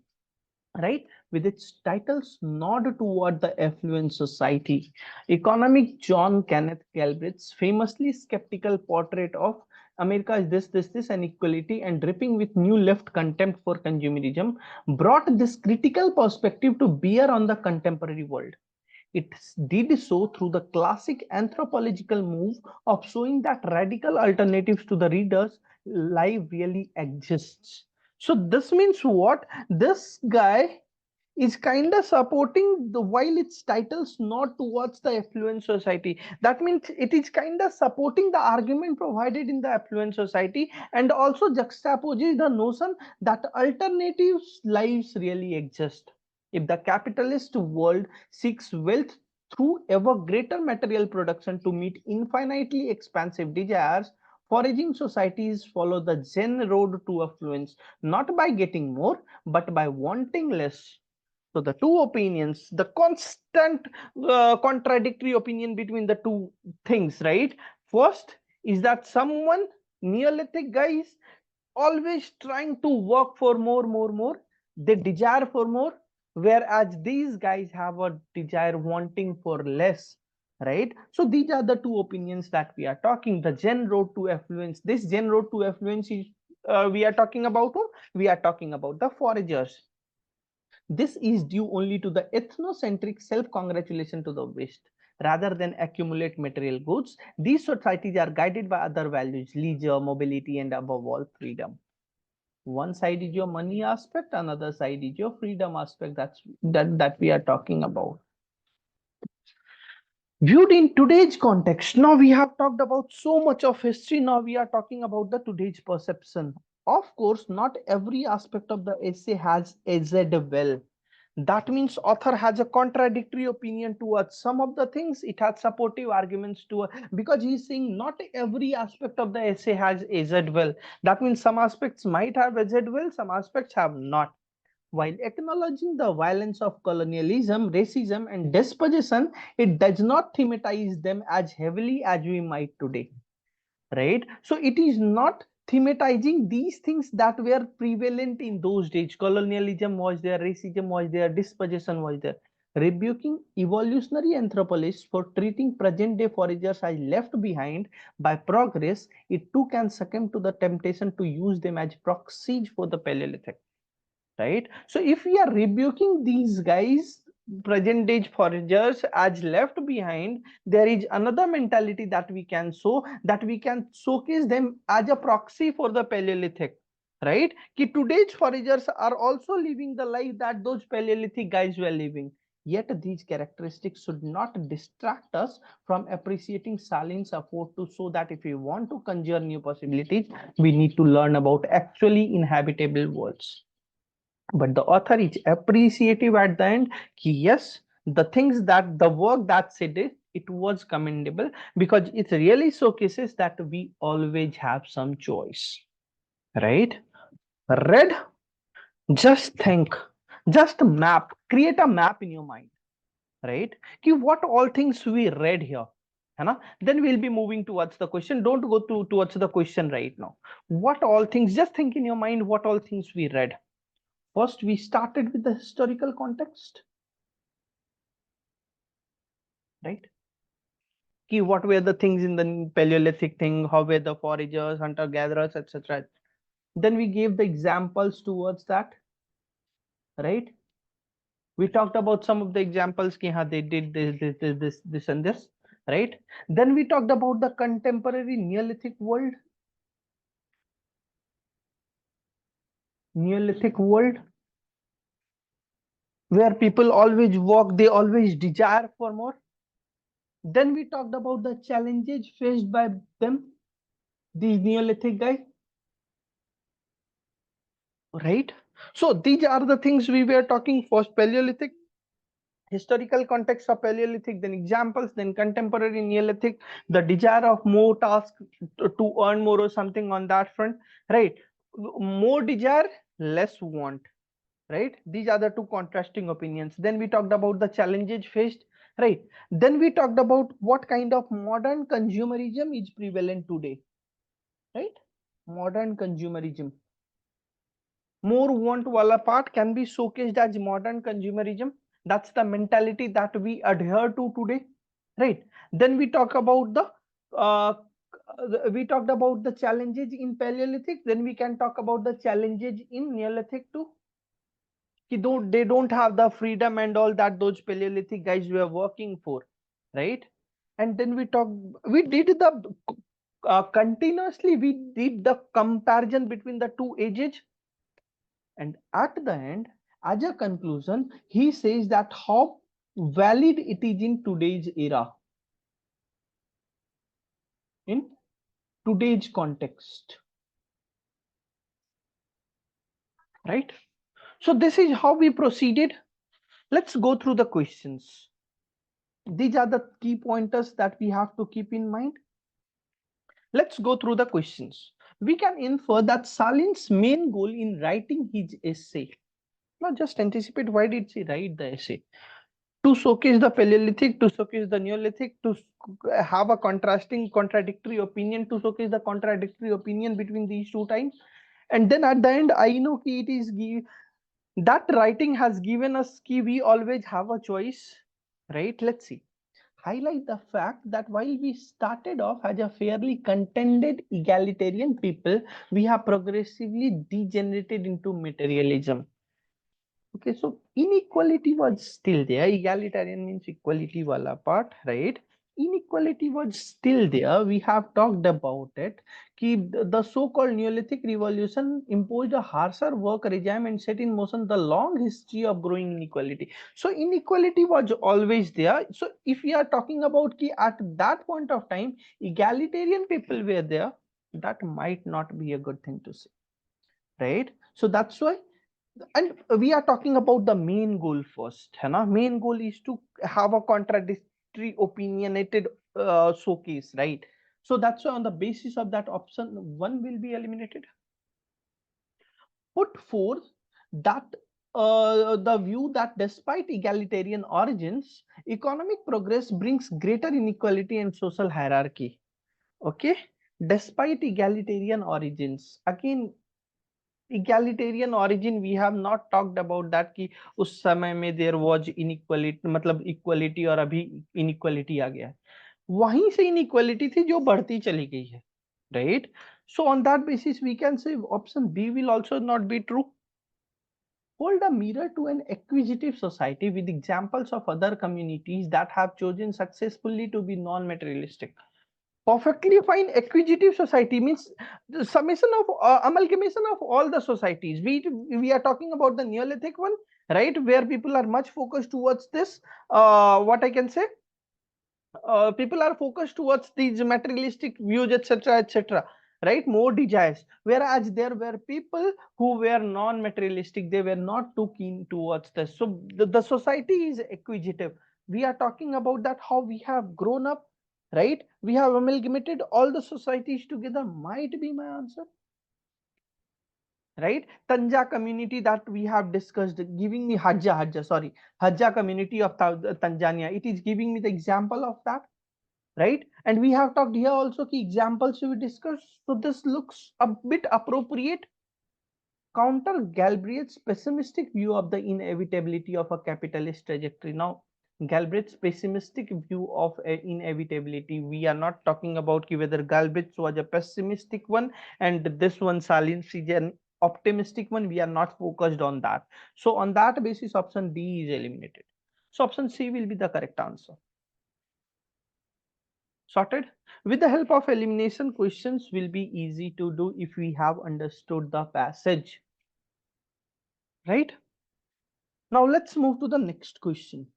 right? With its titles nod toward the affluent society. Economic John Kenneth Galbraith's famously skeptical portrait of America is this, and equality and dripping with new left contempt for consumerism brought this critical perspective to bear on the contemporary world. It did so through the classic anthropological move of showing that radical alternatives to the reader's life really exists. So this means what? This guy is kind of supporting the, while its titles not towards the affluent society, that means it is kind of supporting the argument provided in the affluent society, and also juxtaposes the notion that alternatives lives really exist. If the capitalist world seeks wealth through ever greater material production to meet infinitely expansive desires, foraging societies follow the Zen road to affluence, not by getting more, but by wanting less. So the two opinions, the constant contradictory opinion between the two things, right? First is that someone, Neolithic guys, always trying to work for more. They desire for more, whereas these guys have a desire wanting for less, right? So these are the two opinions that we are talking. The Zen road to affluence. This Zen road to affluence is, we are talking about whom? We are talking about the foragers. This is due only to the ethnocentric self-congratulation to the West, rather than accumulate material goods. These societies are guided by other values, leisure, mobility, and above all, freedom. One side is your money aspect, another side is your freedom aspect. That we are talking about. Viewed in today's context, now we have talked about so much of history. Now we are talking about the today's perception. Of course, not every aspect of the essay has aged well. That means author has a contradictory opinion towards some of the things. It has supportive arguments to, because he's saying not every aspect of the essay has aged well. That means some aspects might have aged well, some aspects have not. While acknowledging the violence of colonialism, racism, and dispossession, it does not thematize them as heavily as we might today. Right? So it is not thematizing these things that were prevalent in those days. Colonialism was there, racism was there, dispossession was there. Rebuking evolutionary anthropologists for treating present day foragers as left behind by progress, it too can succumb to the temptation to use them as proxies for the Paleolithic. Right? So if we are rebuking these guys, present day foragers, as left behind, there is another mentality that we can show, that we can showcase them as a proxy for the Paleolithic. Right? Ki today's foragers are also living the life that those Paleolithic guys were living. Yet these characteristics should not distract us from appreciating Salin's effort to show that if we want to conjure new possibilities, we need to learn about actually inhabitable worlds. But the author is appreciative at the end. Yes, the things that the work that she did, it was commendable, because it really showcases that we always have some choice. Right? Read, just think, just map, create a map in your mind. Right? What all things we read here. Then we'll be moving towards the question. Don't go towards the question right now. What all things, just think in your mind what all things we read. First, we started with the historical context, right? What were the things in the Paleolithic thing? How were the foragers, hunter-gatherers, etc. Then we gave the examples towards that, right? We talked about some of the examples. They did this, and this, right? Then we talked about the contemporary Neolithic world. Neolithic world, where people always walk, they always desire for more. Then we talked about the challenges faced by them, these Neolithic guys, right? So these are the things we were talking. First, Paleolithic, historical context of Paleolithic, then examples, then contemporary Neolithic, the desire of more tasks to earn more or something on that front, right? More desire, less want, right? These are the two contrasting opinions. Then we talked about the challenges faced, right? Then we talked about what kind of modern consumerism is prevalent today, right? Modern consumerism, more want wala part can be showcased as modern consumerism. That's the mentality that we adhere to today, right? Then we talk about the uh, we talked about the challenges in Paleolithic. Then we can talk about the challenges in Neolithic too. They don't have the freedom and all that those Paleolithic guys were working for, right? And then we did the continuously we did the comparison between the two ages. And at the end, as a conclusion, he says that how valid it is in today's era, in today's context, right? So this is how we proceeded. Let's go through the questions. These are the key pointers that we have to keep in mind. Let's go through the questions. We can infer that Salin's main goal in writing his essay. Now just anticipate, why did he write the essay? To showcase the Paleolithic, to showcase the Neolithic, to have a contradictory opinion, to showcase the contradictory opinion between these two times. And then at the end, I know it is that writing has given us key, we always have a choice, right? Let's see. Highlight the fact that while we started off as a fairly contented egalitarian people, we have progressively degenerated into materialism. Okay, so inequality was still there. Egalitarian means equality wala part, right? Inequality was still there. We have talked about it. The so-called Neolithic revolution imposed a harsher work regime and set in motion the long history of growing inequality. So inequality was always there. So if we are talking about at that point of time, egalitarian people were there, that might not be a good thing to say, right? So that's why, and we are talking about the main goal first, है ना? Main goal is to have a contradictory opinionated showcase, right? So that's why on the basis of that, option 1 will be eliminated. Put forth that the view that despite egalitarian origins, economic progress brings greater inequality and social hierarchy. Okay, despite egalitarian origins, again egalitarian origin we have not talked about that कि उस समय में there was inequality, मतलब equality और अभी inequality आ गया है, वहीं से inequality थी जो बढ़ती चली गई है, right? So on that basis we can say option B will also not be true. Hold a mirror to an acquisitive society with examples of other communities that have chosen successfully to be non-materialistic. Perfectly fine. Acquisitive society means the summation of amalgamation of all the societies. We are talking about the Neolithic one, right, where people are much focused towards this, what I can say, people are focused towards these materialistic views, etc., etc., right, more desires, whereas there were people who were non-materialistic, they were not too keen towards this. So the society is acquisitive. We are talking about that how we have grown up, right? We have amalgamated all the societies together, might be my answer, right? Tanja community that we have discussed, giving me Hajja community of Tanzania, it is giving me the example of that, right? And we have talked here also key examples we discussed. So this looks a bit appropriate. Counter Galbraith's pessimistic view of the inevitability of a capitalist trajectory. Now, Galbraith's pessimistic view of inevitability, we are not talking about whether Galbraith was a pessimistic one and this one Salins is an optimistic one. We are not focused on that. So on that basis, option D is eliminated. So option C will be the correct answer. Sorted. With the help of elimination, questions will be easy to do if we have understood the passage, right? Now let's move to the next question.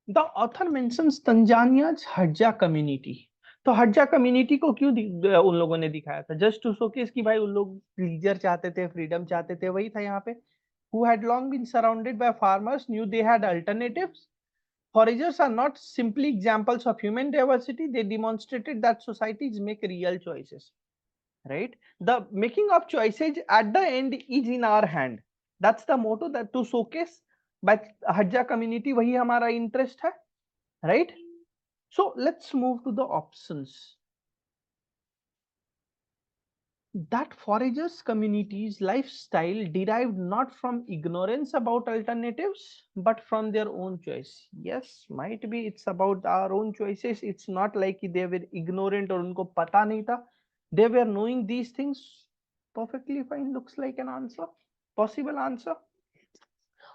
The author mentions Tanzania's Hadja community. तो हड्जा community को क्यों उन लोगों ने दिखाया था? Just to showcase कि भाई उन लोग लीजर चाहते थे, फ्रीडम चाहते थे, वही था यहाँ पे. Who had long been surrounded by farmers knew they had alternatives. Foragers are not simply examples of human diversity, they demonstrated that societies make real choices, right? The making of choices at the end is in our hand. That's the motto that to showcase by Hajja community, wahi hamara interest hai, right? So let's move to the options. That foragers communities lifestyle derived not from ignorance about alternatives but from their own choice. Yes, might be it's about our own choices. It's not like they were ignorant or unko pata nahi tha. They were knowing these things. Perfectly fine, looks like an answer, possible answer.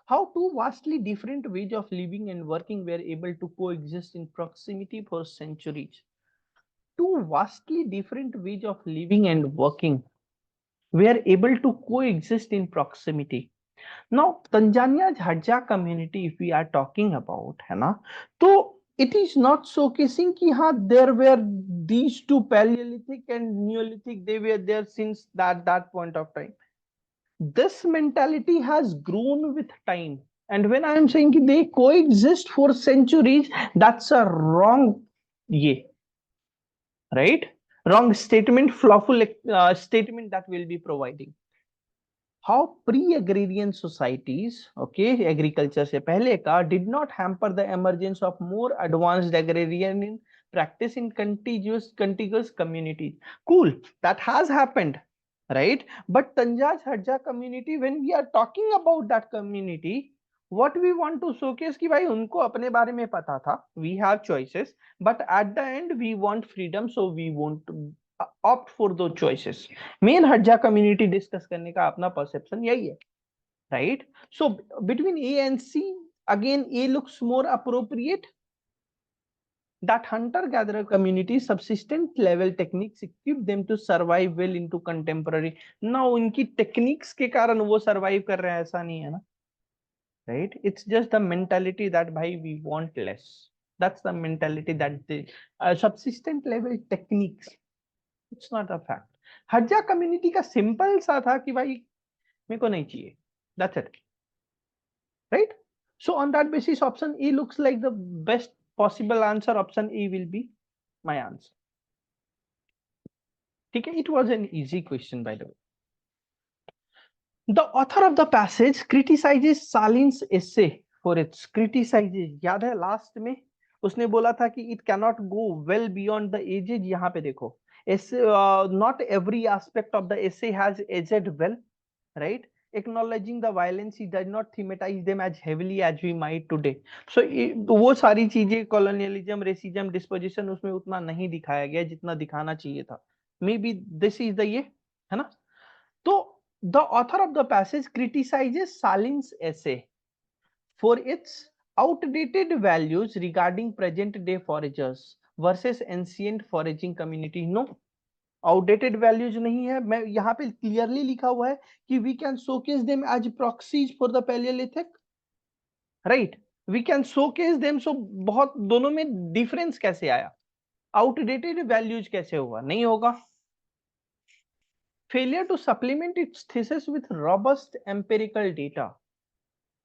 How two vastly different ways of living and working were able to coexist in proximity for centuries. Two vastly different ways of living and working were able to coexist in proximity. Now, Tanzania's Hadja community, if we are talking about, है ना, तो it is not showcasing कि हाँ there were these two Paleolithic and Neolithic, they were there since that point of time. This mentality has grown with time. And when I am saying कि they coexist for centuries, that's a wrong ये, right? Wrong statement, flawful statement that we'll be providing. How pre-agrarian societies, okay, agriculture से पहले का, did not hamper the emergence of more advanced agrarian in practice in contiguous communities. Cool, that has happened, right? But Tanjaj Hadja community, when we are talking about that community, what we want to showcase कि भाई उनको अपने बारे में पता था, we have choices, but at the end we want freedom, so we want to opt for those choices. Main Hadza community discuss करने का अपना परसेप्शन यही है, right? So between A and C, again A looks more appropriate. That hunter-gatherer community subsistence level techniques equip them to survive well into contemporary. Now उनकी techniques के कारण वो survive कर रहे हैं ऐसा नहीं है ना, right? It's just the mentality that भाई we want less. That's the mentality that the subsistence level techniques. It's not a fact. हज्जा community का simple सा था कि भाई मेरे को नहीं चाहिए. That's it. Right? So on that basis, option E looks like the best possible answer. Option E will be my answer. Okay, it was an easy question, by the way. The author of the passage criticizes Salin's essay for its criticizes. याद है last में उसने बोला था कि it cannot go well beyond the ages. यहाँ पे देखो, not every aspect of the essay has aged well, right? Acknowledging the violence, he does not thematize them as heavily as we might today. So वो सारी चीजें colonialism, racism, disposition उसमें उतना नहीं दिखाया गया जितना दिखाना चाहिए था. Maybe this is the ये है ना. तो the author of the passage criticizes Salin's essay for its outdated values regarding present day foragers versus ancient foraging community. No, outdated values नहीं है. मैं यहाँ पे क्लियरली लिखा हुआ है कि we can showcase them as proxies for the Palaeolithic, right? We can showcase them. So बहुत दोनों में डिफरेंस कैसे आया? आउटडेटेड वैल्यूज कैसे हुआ? नहीं होगा. Failure to supplement its thesis with robust empirical data.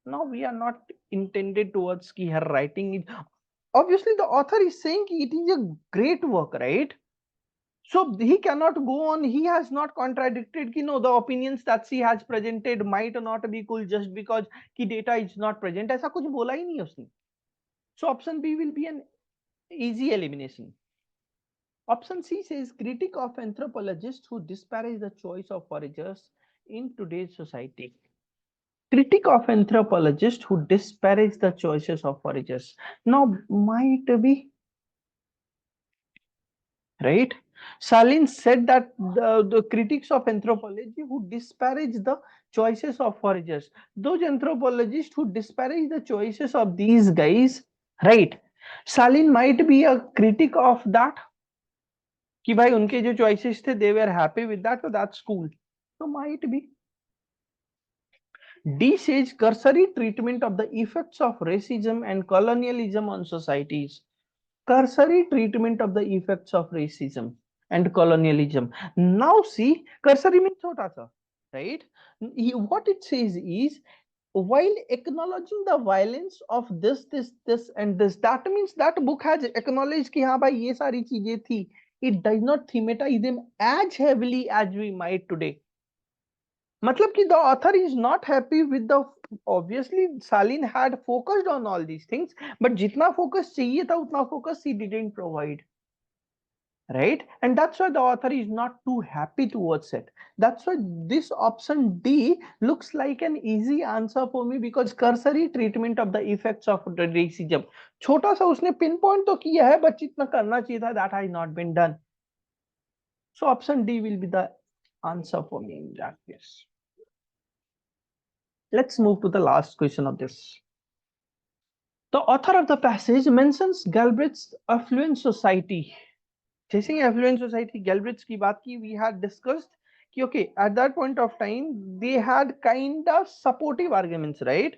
Now we are not intended towards की her writing is obviously the author is saying it is a great work, right? So he cannot go on. He has not contradicted ki no, the opinions that she has presented might not be cool just because ki data is not present. ऐसा कुछ बोला ही नहीं उसने. So option B will be an easy elimination. Option C says critic of anthropologists who disparage the choice of foragers in today's society. Critic of anthropologists who disparage the choices of foragers. Now might be, right? Salin said that the critics of anthropology who disparage the choices of foragers, those anthropologists who disparage the choices of these guys, right? Salin might be a critic of that कि भाई उनके जो choices थे they were happy with that, so that's cool. So might be. D says cursory treatment of the effects of racism and colonialism on societies. Cursory treatment of the effects of racism and colonialism. Now see, cursory means chota sa, right? What it says is, while acknowledging the violence of this, and this, that means that book has acknowledged कि हाँ भाई ये सारी चीजें थी. It does not thematize them as heavily as we might today. मतलब कि the author is not happy with the, obviously Salin had focused on all these things, but जितना focus चाहिए था उतना focus he didn't provide, right? And that's why the author is not too happy towards it. That's why this option D looks like an easy answer for me, because cursory treatment of the effects of the racism, छोटा सा उसने pinpoint तो किया है, but जितना करना चाहिए था that has not been done. So option D will be the answer for me in that case. Let's move to the last question of this. The author of the passage mentions Galbraith's affluent society. जैसे ही affluent society Galbraith's की बात की, we had discussed कि okay, at that point of time they had kind of supportive arguments, right?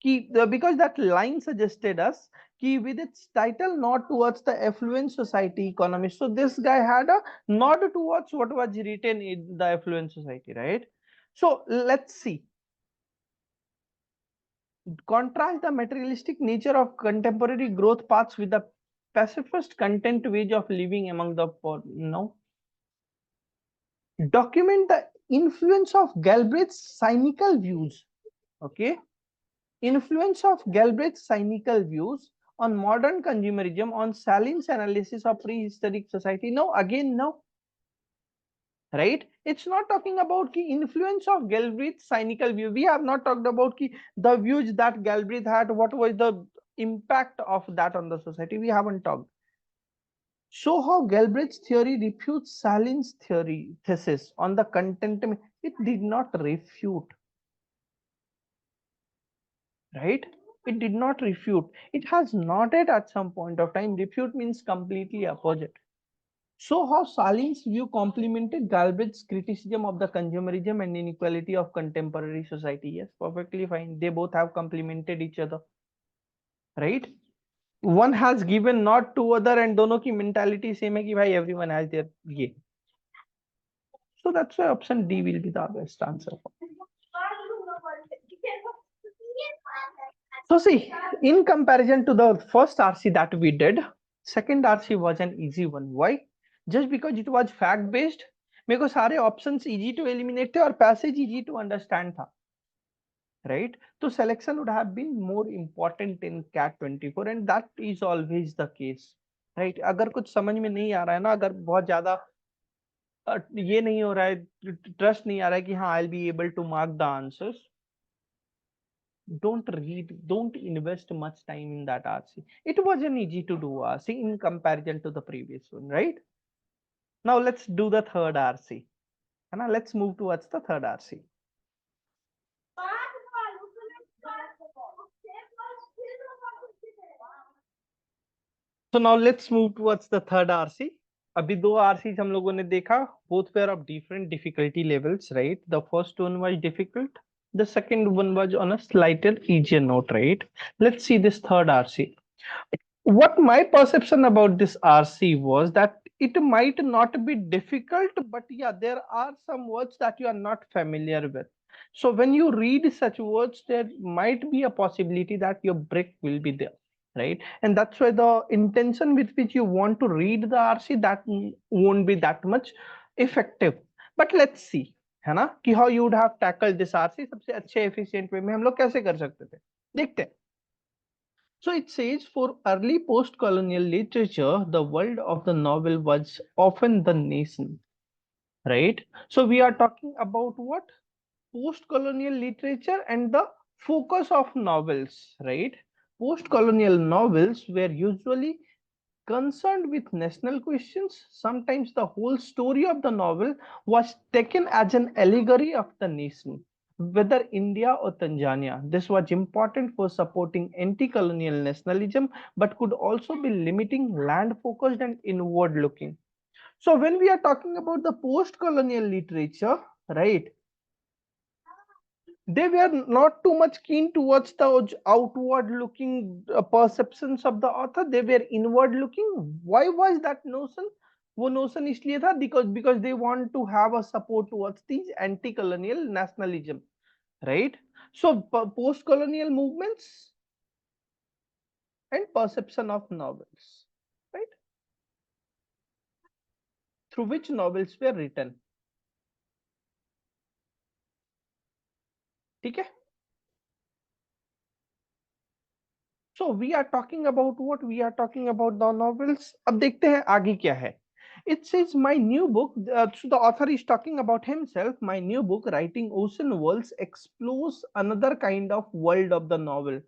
Because that line suggested us कि with its title nod towards the affluent society economy, so this guy had a nod towards what was written in the affluent society, right? So let's see. Contrast the materialistic nature of contemporary growth paths with the pacifist content wage of living among the poor. No. Document the influence of Galbraith's cynical views. Okay. Influence of Galbraith's cynical views on modern consumerism, on Salin's analysis of prehistoric society. No, again, no. Right? It's not talking about the influence of Galbraith's cynical view. We have not talked about the views that Galbraith had, what was the impact of that on the society. We haven't talked. Show how Galbraith's theory refutes Salin's thesis on the content. It did not refute. right? It did not refute. It has nodded at some point of time. Refute means completely opposite. So how Salim's view complemented Galbraith's criticism of the consumerism and inequality of contemporary society? Yes, perfectly fine. They both have complemented each other, right? One has given nod to other and दोनों की mentality same है कि भाई everyone has their ये. So that's why option D will be the best answer. So see, in comparison to the first RC that we did, second RC was an easy one. Why? Just because it was fact based. मेरे को सारे options easy to eliminate थे और passage easy to understand था, right? So selection would have been more important in CAT 24 and that is always the case, right? अगर कुछ समझ में नहीं आ रहा है ना, अगर बहुत ज्यादा ये नहीं हो रहा है, ट्रस्ट नहीं आ रहा है कि हाँ I'll be able to mark the answers, don't read, don't invest much time in that RC. It wasn't easy to do RC in comparison to the previous one, right? Now let's do the third RC. And now let's move towards the third RC. So now let's move towards the third RC. अभी दो RCs हम लोगों ने देखा, both were of different difficulty levels, right? The first one was difficult. The second one was on a slighter easier note, right? Let's see this third RC. What my perception about this RC was that it might not be difficult, but yeah, there are some words that you are not familiar with. So when you read such words, there might be a possibility that your break will be there, right? And that's why the intention with which you want to read the RC that won't be that much effective. But let's see, है ना, कि how you would have tackled this RC सबसे अच्छे efficient way में हम लोग कैसे कर सकते थे, देखते हैं. So it says for early post-colonial literature, the world of the novel was often the nation, right? So we are talking about what? Post-colonial literature and the focus of novels, right? Post-colonial novels were usually concerned with national questions. Sometimes the whole story of the novel was taken as an allegory of the nation, whether India or Tanzania. This was important for supporting anti-colonial nationalism, but could also be limiting land-focused and inward-looking. So when we are talking about the post-colonial literature, right, they were not too much keen towards the outward looking perceptions of the author. They were inward looking. Why was that notion? वो notion इसलिए था because they want to have a support towards these anti-colonial nationalism, right? So post-colonial movements and perception of novels, right, through which novels were written. ठीक है? So we are talking about what? We are talking about the novels. अब देखते हैं आगे क्या है. It says my new book, so the author is talking about himself. My new book, Writing Ocean Worlds, explores another kind of world of the novel,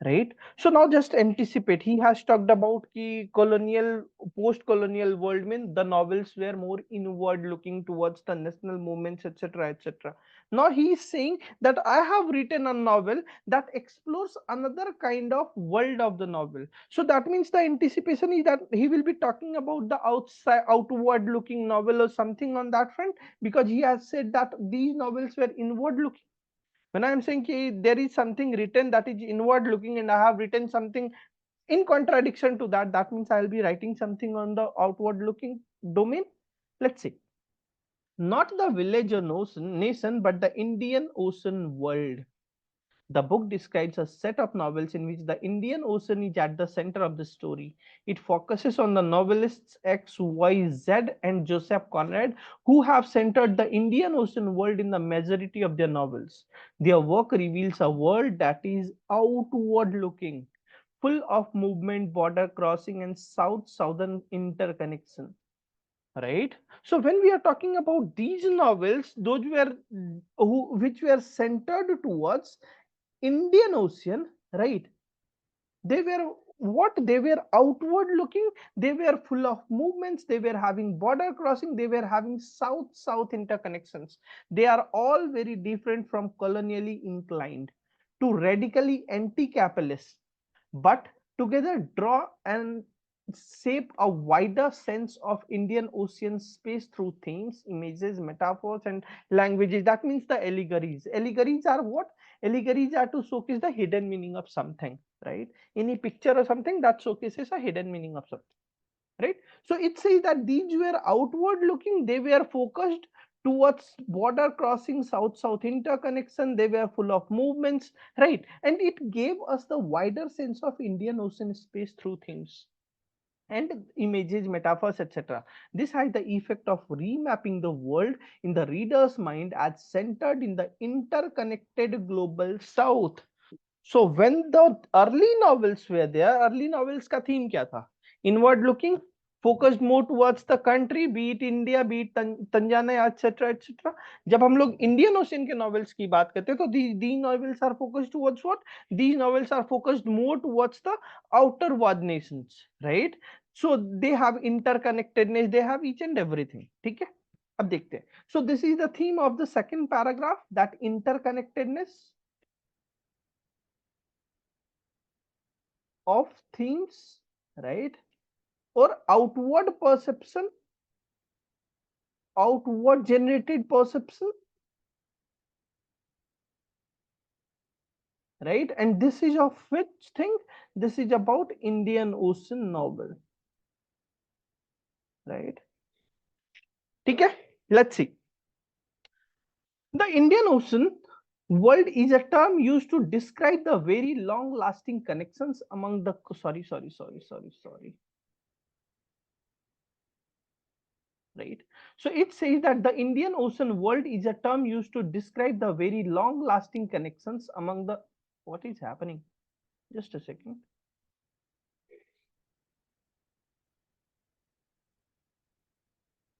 right? So now just anticipate. He has talked about the colonial, post-colonial world, mean the novels were more inward looking towards the national movements, etc., etc. Now he is saying that I have written a novel that explores another kind of world of the novel. So that means the anticipation is that he will be talking about the outside, outward looking novel or something on that front, because he has said that these novels were inward looking. When I am saying there is something written that is inward looking and I have written something in contradiction to that, that means I will be writing something on the outward looking domain. Let's see. Not the village or nation, but the Indian Ocean world. The book describes a set of novels in which the Indian Ocean is at the center of the story. It focuses on the novelists X, Y, Z, and Joseph Conrad, who have centered the Indian Ocean world in the majority of their novels. Their work reveals a world that is outward looking, full of movement, border crossing, and south-southern interconnection. Right? So when we are talking about these novels, those were which were centered towards Indian Ocean, right? They were what? They were outward looking, they were full of movements, they were having border crossing, they were having south-south interconnections. They are all very different from colonially inclined. to radically anti-capitalist, but together draw and shape a wider sense of Indian Ocean space through themes, images, metaphors, and languages. That means the allegories. Allegories are what? Allegories are to showcase the hidden meaning of something, right? Any picture or something that showcases a hidden meaning of something, right? So it says that these were outward looking, they were focused towards border crossing, south-south interconnection, they were full of movements, right? And it gave us the wider sense of Indian Ocean space through themes and images, metaphors, etc. This had the effect of remapping the world in the reader's mind as centered in the interconnected global south. So when the early novels were there, early novels का theme क्या था? Inward looking, focused more towards the country, be it India, be it Tanzania, etc., etc. जब हम लोग Indian Ocean के novels की बात करते हैं, तो these novels are focused towards what? These novels are focused more towards the outerward nations, right? So they have interconnectedness, they have each and everything. ठीक है? अब देखते हैं. So this is the theme of the second paragraph, that interconnectedness of themes, right? Or outward perception, outward generated perception, right? And this is of which thing? This is about Indian Ocean novel, right? Okay, let's see. The Indian Ocean world is a term used to describe the very long lasting connections among the sorry, right? So it says that the Indian Ocean world is a term used to describe the very long lasting connections among the, what is happening? Just a second.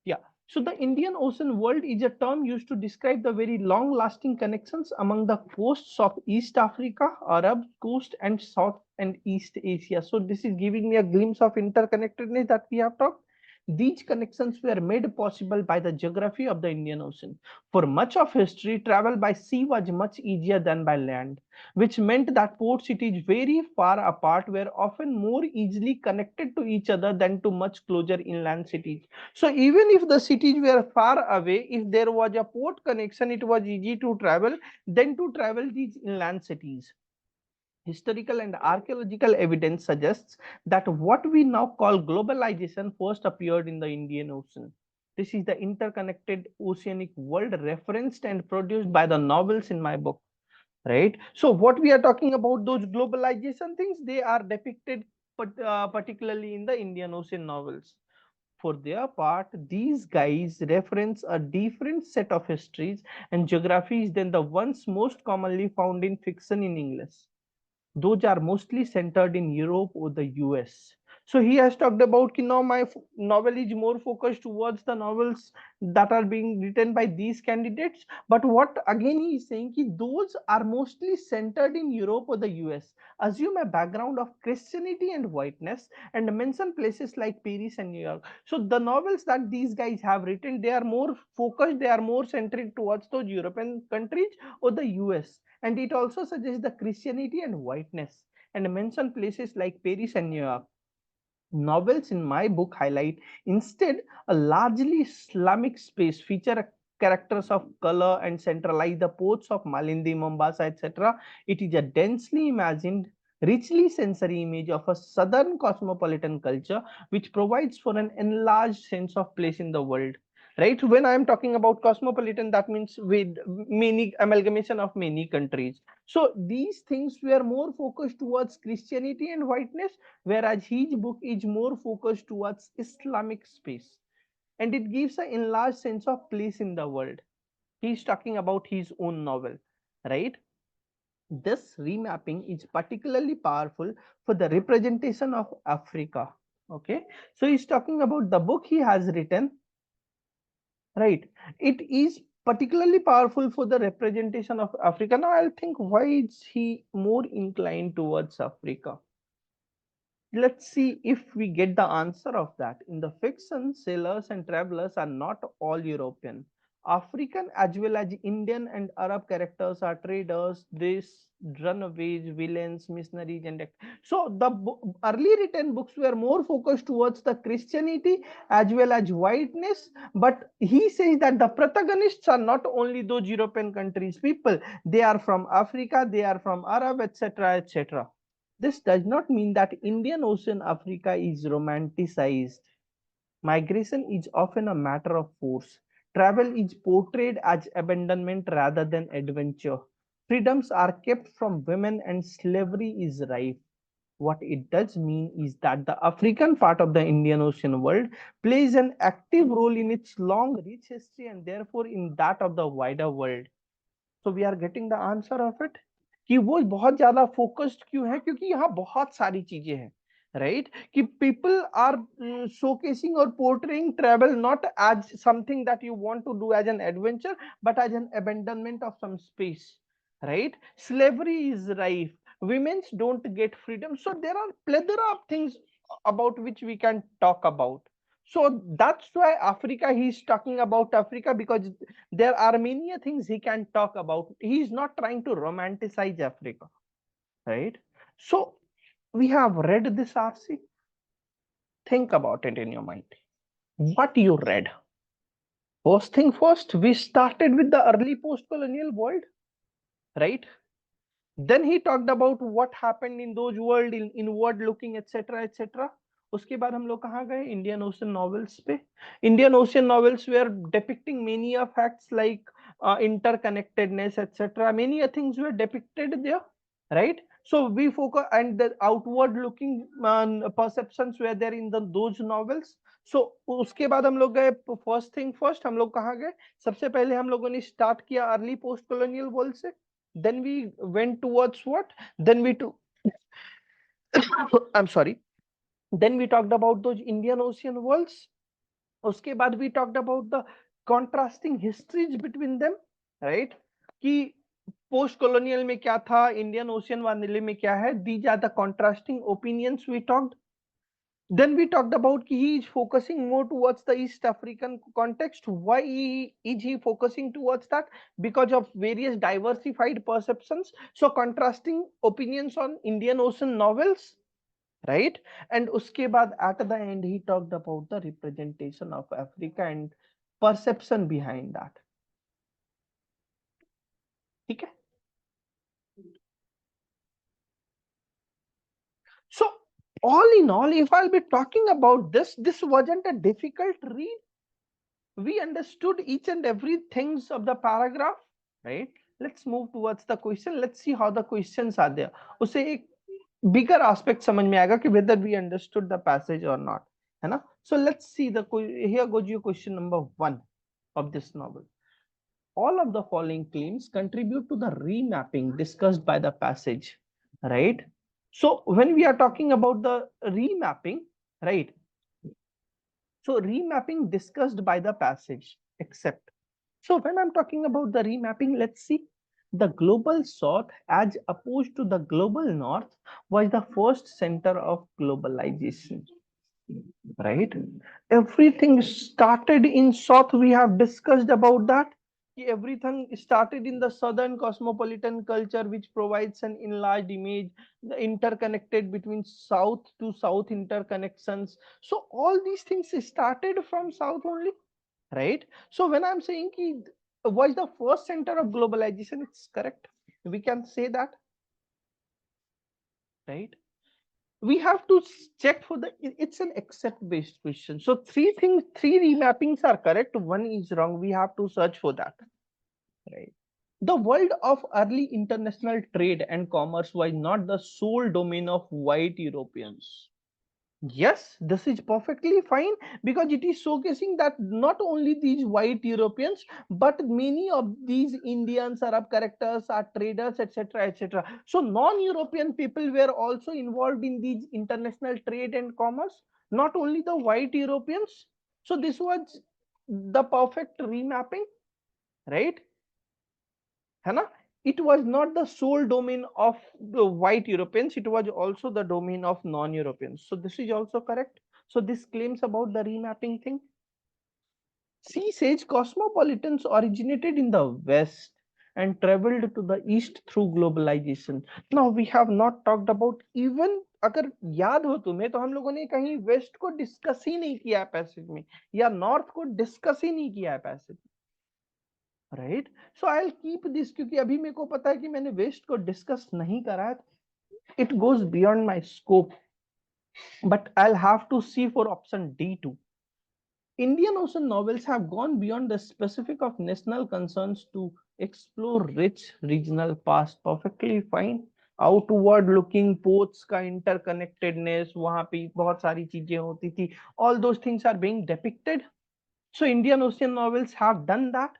Yeah. So the Indian Ocean world is a term used to describe the very long lasting connections among the coasts of East Africa, Arab coast, and South and East Asia. So this is giving me a glimpse of interconnectedness that we have talked. These connections were made possible by the geography of the Indian Ocean. For much of history, travel by sea was much easier than by land, which meant that port cities very far apart were often more easily connected to each other than to much closer inland cities. So even if the cities were far away, if there was a port connection, it was easy to travel than to travel these inland cities. Historical and archaeological evidence suggests that what we now call globalization first appeared in the Indian Ocean. This is the interconnected oceanic world referenced and produced by the novels in my book, right? So what we are talking about, those globalization things, they are depicted particularly in the Indian Ocean novels. For their part, these guys reference a different set of histories and geographies than the ones most commonly found in fiction in English. Those are mostly centered in Europe or the US. So he has talked about now my novel is more focused towards the novels that are being written by these candidates. But what again he is saying ki those are mostly centered in Europe or the US. Assume a background of Christianity and whiteness and mention places like Paris and New York. So the novels that these guys have written, they are more focused, they are more centric towards those European countries or the US. And it also suggests the Christianity and whiteness and mention places like Paris and New York. Novels in my book highlight instead a largely Islamic space, feature characters of color and centralize the ports of Malindi, Mombasa, etc. It is a densely imagined, richly sensory image of a southern cosmopolitan culture which provides for an enlarged sense of place in the world. Right? When I am talking about cosmopolitan, that means with many amalgamation of many countries. So these things were more focused towards Christianity and whiteness, whereas his book is more focused towards Islamic space, and it gives an enlarged sense of place in the world. He's talking about his own novel, right? This remapping is particularly powerful for the representation of Africa. Okay, so he's talking about the book he has written, right? It is particularly powerful for the representation of Africa. Now I'll think, why is he more inclined towards Africa? Let's see if we get the answer of that. In the fiction, sailors and travelers are not all European. African as well as Indian and Arab characters are traders, this runaways, villains, missionaries, and so the early written books were more focused towards the Christianity as well as whiteness. But he says that the protagonists are not only those European countries people, they are from Africa, they are from Arab, etc., etc. This does not mean that Indian Ocean Africa is romanticized. Migration is often a matter of force. Travel is portrayed as abandonment rather than adventure. Freedoms are kept from women and slavery is rife. What it does mean is that the African part of the Indian Ocean world plays an active role in its long, rich history and therefore in that of the wider world. So we are getting the answer of it कि वो बहुत ज्यादा focused क्यों है, क्योंकि यहाँ बहुत सारी चीजें हैं, राइट, कि पीपल आर शोकेसिंग और portraying travel not as something that you want to do as an adventure but as an abandonment of some space, right? Slavery is rife, women's don't get freedom, so there are plethora of things about which we can talk about. So that's why Africa, he's talking about Africa because there are many things he can talk about. He is not trying to romanticize Africa, right? So we have read this RC. Think about it in your mind. What you read? First thing first, we started with the early post-colonial world, right? Then he talked about what happened in those world, in inward looking, etc., etc. उसके बाद हम लोग कहाँ गए? Indian ocean novels पे. Indian ocean novels were depicting many of facts like interconnectedness, etc. Many things were depicted there, right? So we focus, and the outward looking perceptions were there in those novels. So उसके बाद हम लोग गए, first thing first हम लोग कहाँ गए? सबसे पहले हम लोगों ने स्टार्ट किया अर्ली पोस्ट कॉलोनियल वर्ल्ड से. Then we went towards what? Then we to I'm sorry. Then we talked about those Indian Ocean worlds. उसके बाद we talked about the contrasting histories between them, right? कि post colonial में क्या था, Indian ocean वाले में क्या है. These are the contrasting opinions we talked. Then we talked about he is focusing more towards the East African context. Why is he focusing towards that? Because of various diversified perceptions. So contrasting opinions on Indian Ocean novels, right? And uske baad at the end he talked about the representation of Africa and perception behind that. Okay. So all in all, if I'll be talking about this, this wasn't a difficult read. We understood each and every things of the paragraph, right? Let's move towards the question. Let's see how the questions are there. उसे एक bigger aspect समझ में आएगा कि whether we understood the passage or not, है ना? So let's see the here goes your question number 1 of this novel. All of the following claims contribute to the remapping discussed by the passage, right? So when we are talking about the remapping, right? So remapping discussed by the passage, except. So when I'm talking about the remapping, let's see. The global south as opposed to the global north was the first center of globalization, right? Everything started in south. We have discussed about that. Everything started in the southern cosmopolitan culture, which provides an enlarged image, the interconnected between south to south interconnections. So all these things started from south only, right? So when I'm saying ki was the first center of globalization, it's correct. We can say that, right? We have to check for the, it's an accept based question. So three things, three remappings are correct, one is wrong. We have to search for that, right? The world of early international trade and commerce was not the sole domain of white Europeans. Yes, this is perfectly fine because it is showcasing that not only these white Europeans, but many of these Indians, Arab characters are traders, etc., etc. So non-European people were also involved in these international trade and commerce, not only the white Europeans. So this was the perfect remapping, right? Hana? It was not the sole domain of the white Europeans, it was also the domain of non-Europeans. So this is also correct. So this claims about the remapping thing. Sea sage cosmopolitans originated in the west and traveled to the east through globalization. Now we have not talked about, even अगर याद हो तुम्हें तो हम लोगों ने कहीं waste को डिस्कस ही नहीं किया है पैसेज में, या नॉर्थ को डिस्कस ही नहीं किया है passage, right? So I will keep this, क्योंकि अभी मेरे को पता है कि मैंने वेस्ट को डिस्कस नहीं करा है, it goes beyond my scope, but I'll have to see for option D too. Indian Ocean novels have gone beyond the specific of national concerns to explore rich regional past. Perfectly fine. Outward looking ports का interconnectedness, वहां पे बहुत सारी चीजें होती थी, all those things are being depicted. So Indian Ocean novels have done that,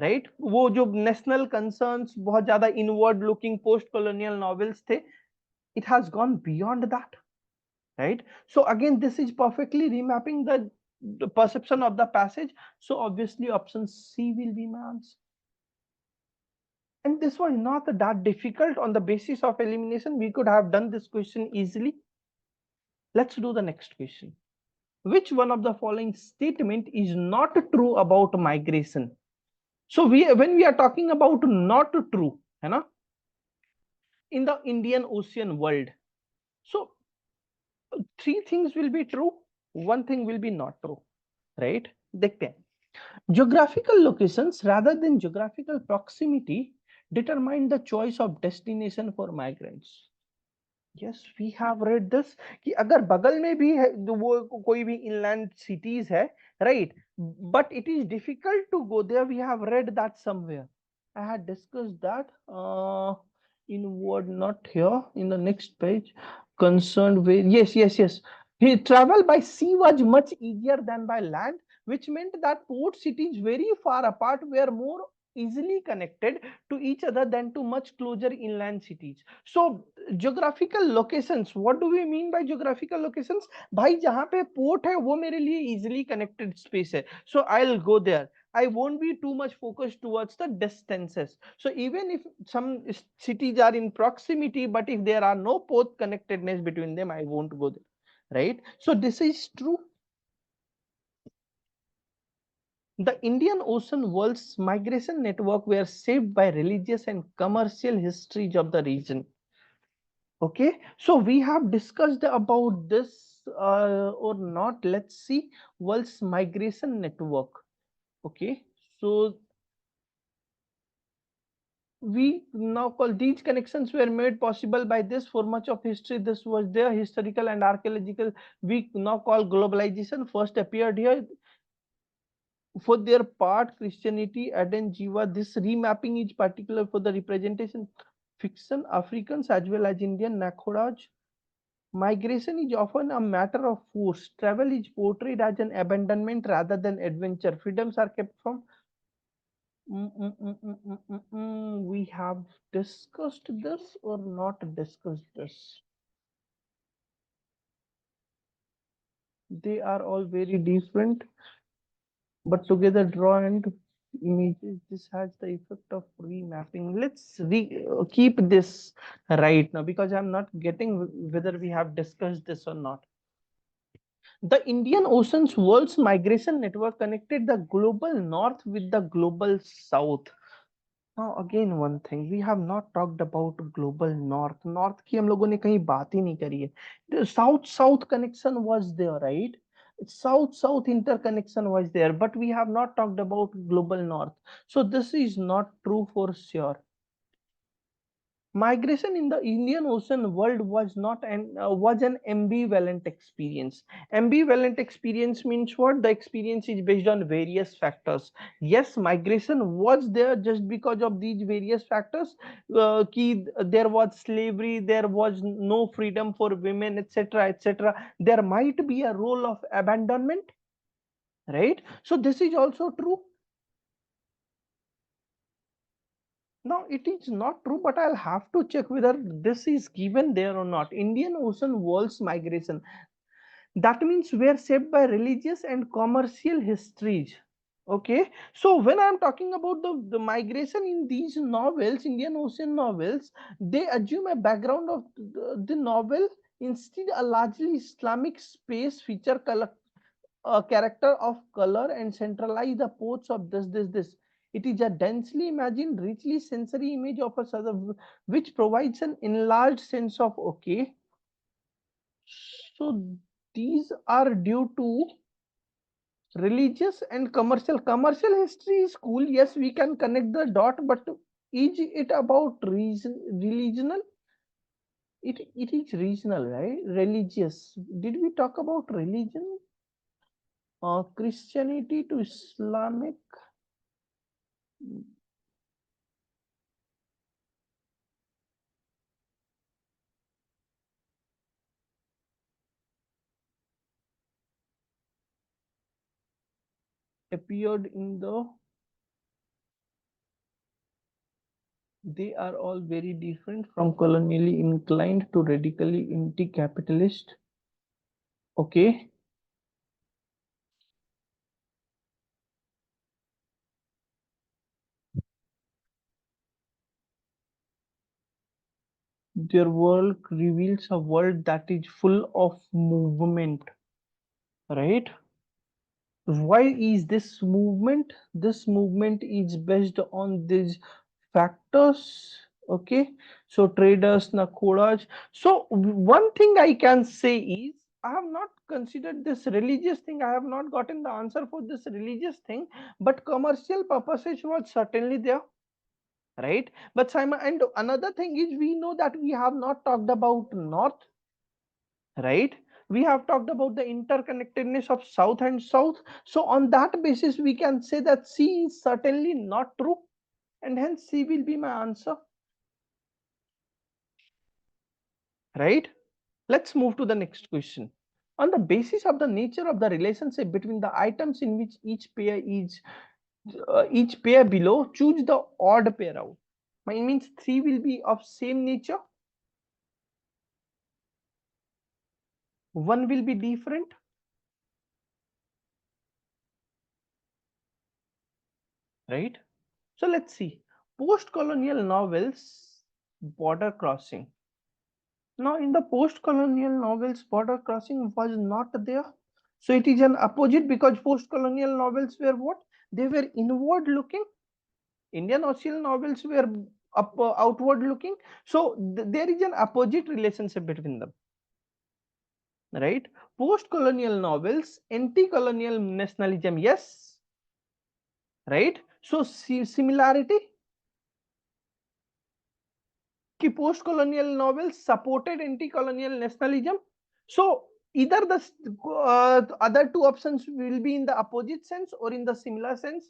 right? वो जो national concerns बहुत ज्यादा inward looking post colonial novels थे, it has gone beyond that, right? So again, this is perfectly remapping the perception of the passage. So obviously option C will be my answer. And this was not that difficult. On the basis of elimination, we could have done this question easily. Let's do the next question. Which one of the following statement is not true about migration? So when we are talking about not true, है ना, in the Indian Ocean world, so three things will be true, one thing will be not true, right? देखते हैं. Geographical locations rather than geographical proximity determine the choice of destination for migrants. Yes, we have read this कि अगर बगल में भी है वो कोई भी inland cities है, right? But it is difficult to go there. We have read that somewhere. I had discussed that in word, not here, in the next page. Concerned with, yes. He travel by sea was much easier than by land, which meant that port cities very far apart were more easily connected to each other than to much closer inland cities. So geographical locations, what do we mean by geographical locations? भाई जहां पे port है वो मेरे लिए easily connected space है, so I'll go there. I won't be too much focused towards the distances. So even if some cities are in proximity, but if there are no port connectedness between them, I won't go there, right? So this is true. The Indian Ocean world's migration network were shaped by religious and commercial histories of the region. Okay, so we have discussed about this or not. Let's see, world's migration network. Okay, so we now call these connections were made possible by this. For much of history, this was there. Historical and archaeological, we now call globalization, first appeared here. For their part, Christianity, Aden, Jiva, this remapping is particular for the representation fiction, Africans as well as Indian, Nakhodaj. Migration is often a matter of force. Travel is portrayed as an abandonment rather than adventure. Freedoms are kept from. We have discussed this or not discussed this? They are all very different, but together draw and images. This has the effect of remapping. Let's keep this right now because I'm not getting whether we have discussed this or not. The Indian Ocean's world's migration network connected the global north with the global south. Now again one thing, we have not talked about global north. North की हम लोगों ने कहीं बात ही नहीं करी है. The south connection was there, right? South interconnection was there, but we have not talked about global north. So this is not true for sure. Migration in the Indian Ocean world was not was an ambivalent experience. Ambivalent experience means what? The experience is based on various factors. Yes, migration was there just because of these various factors. There was slavery, there was no freedom for women, etc., etc. There might be a role of abandonment, right? So this is also true. Now, it is not true, but I'll have to check whether this is given there or not. Indian Ocean world's migration. That means we're shaped by religious and commercial histories. Okay, so when I'm talking about the migration in these novels, Indian Ocean novels, they assume a background of the novel, instead a largely Islamic space feature a character of color and centralize the ports of this. It is a densely imagined, richly sensory image of a sort which provides an enlarged sense of okay. So these are due to religious and commercial history is cool. Yes, we can connect the dot, but is it about regional? It is regional, right? Religious. Did we talk about religion? Christianity to Islamic. Appeared in the, they are all very different, from colonially inclined to radically anti-capitalist. Okay, their work reveals a world that is full of movement, right? Why is this movement? This movement is based on these factors. Okay, so traders, nakhodas. So one thing I can say is, I have not considered this religious thing. I have not gotten the answer for this religious thing, but commercial purposes was certainly there, right? But Simon, and another thing is, we know that we have not talked about north, right? We have talked about the interconnectedness of south and south. So on that basis we can say that C is certainly not true, and hence C will be my answer, right? Let's move to the next question. On the basis of the nature of the relationship between the items in which each pair below, choose the odd pair out. It means 3 will be of same nature, 1 will be different, right? So let's see. Post-colonial novels, border crossing. Now, in the post-colonial novels, border crossing was not there. So it is an opposite, because post-colonial novels were what? They were inward looking. Indian Ocean novels were outward looking. So there is an opposite relationship between them, right? Post-colonial novels, anti-colonial nationalism, yes, right? So similarity. Post-colonial novels supported anti-colonial nationalism. So either the other two options will be in the opposite sense or in the similar sense,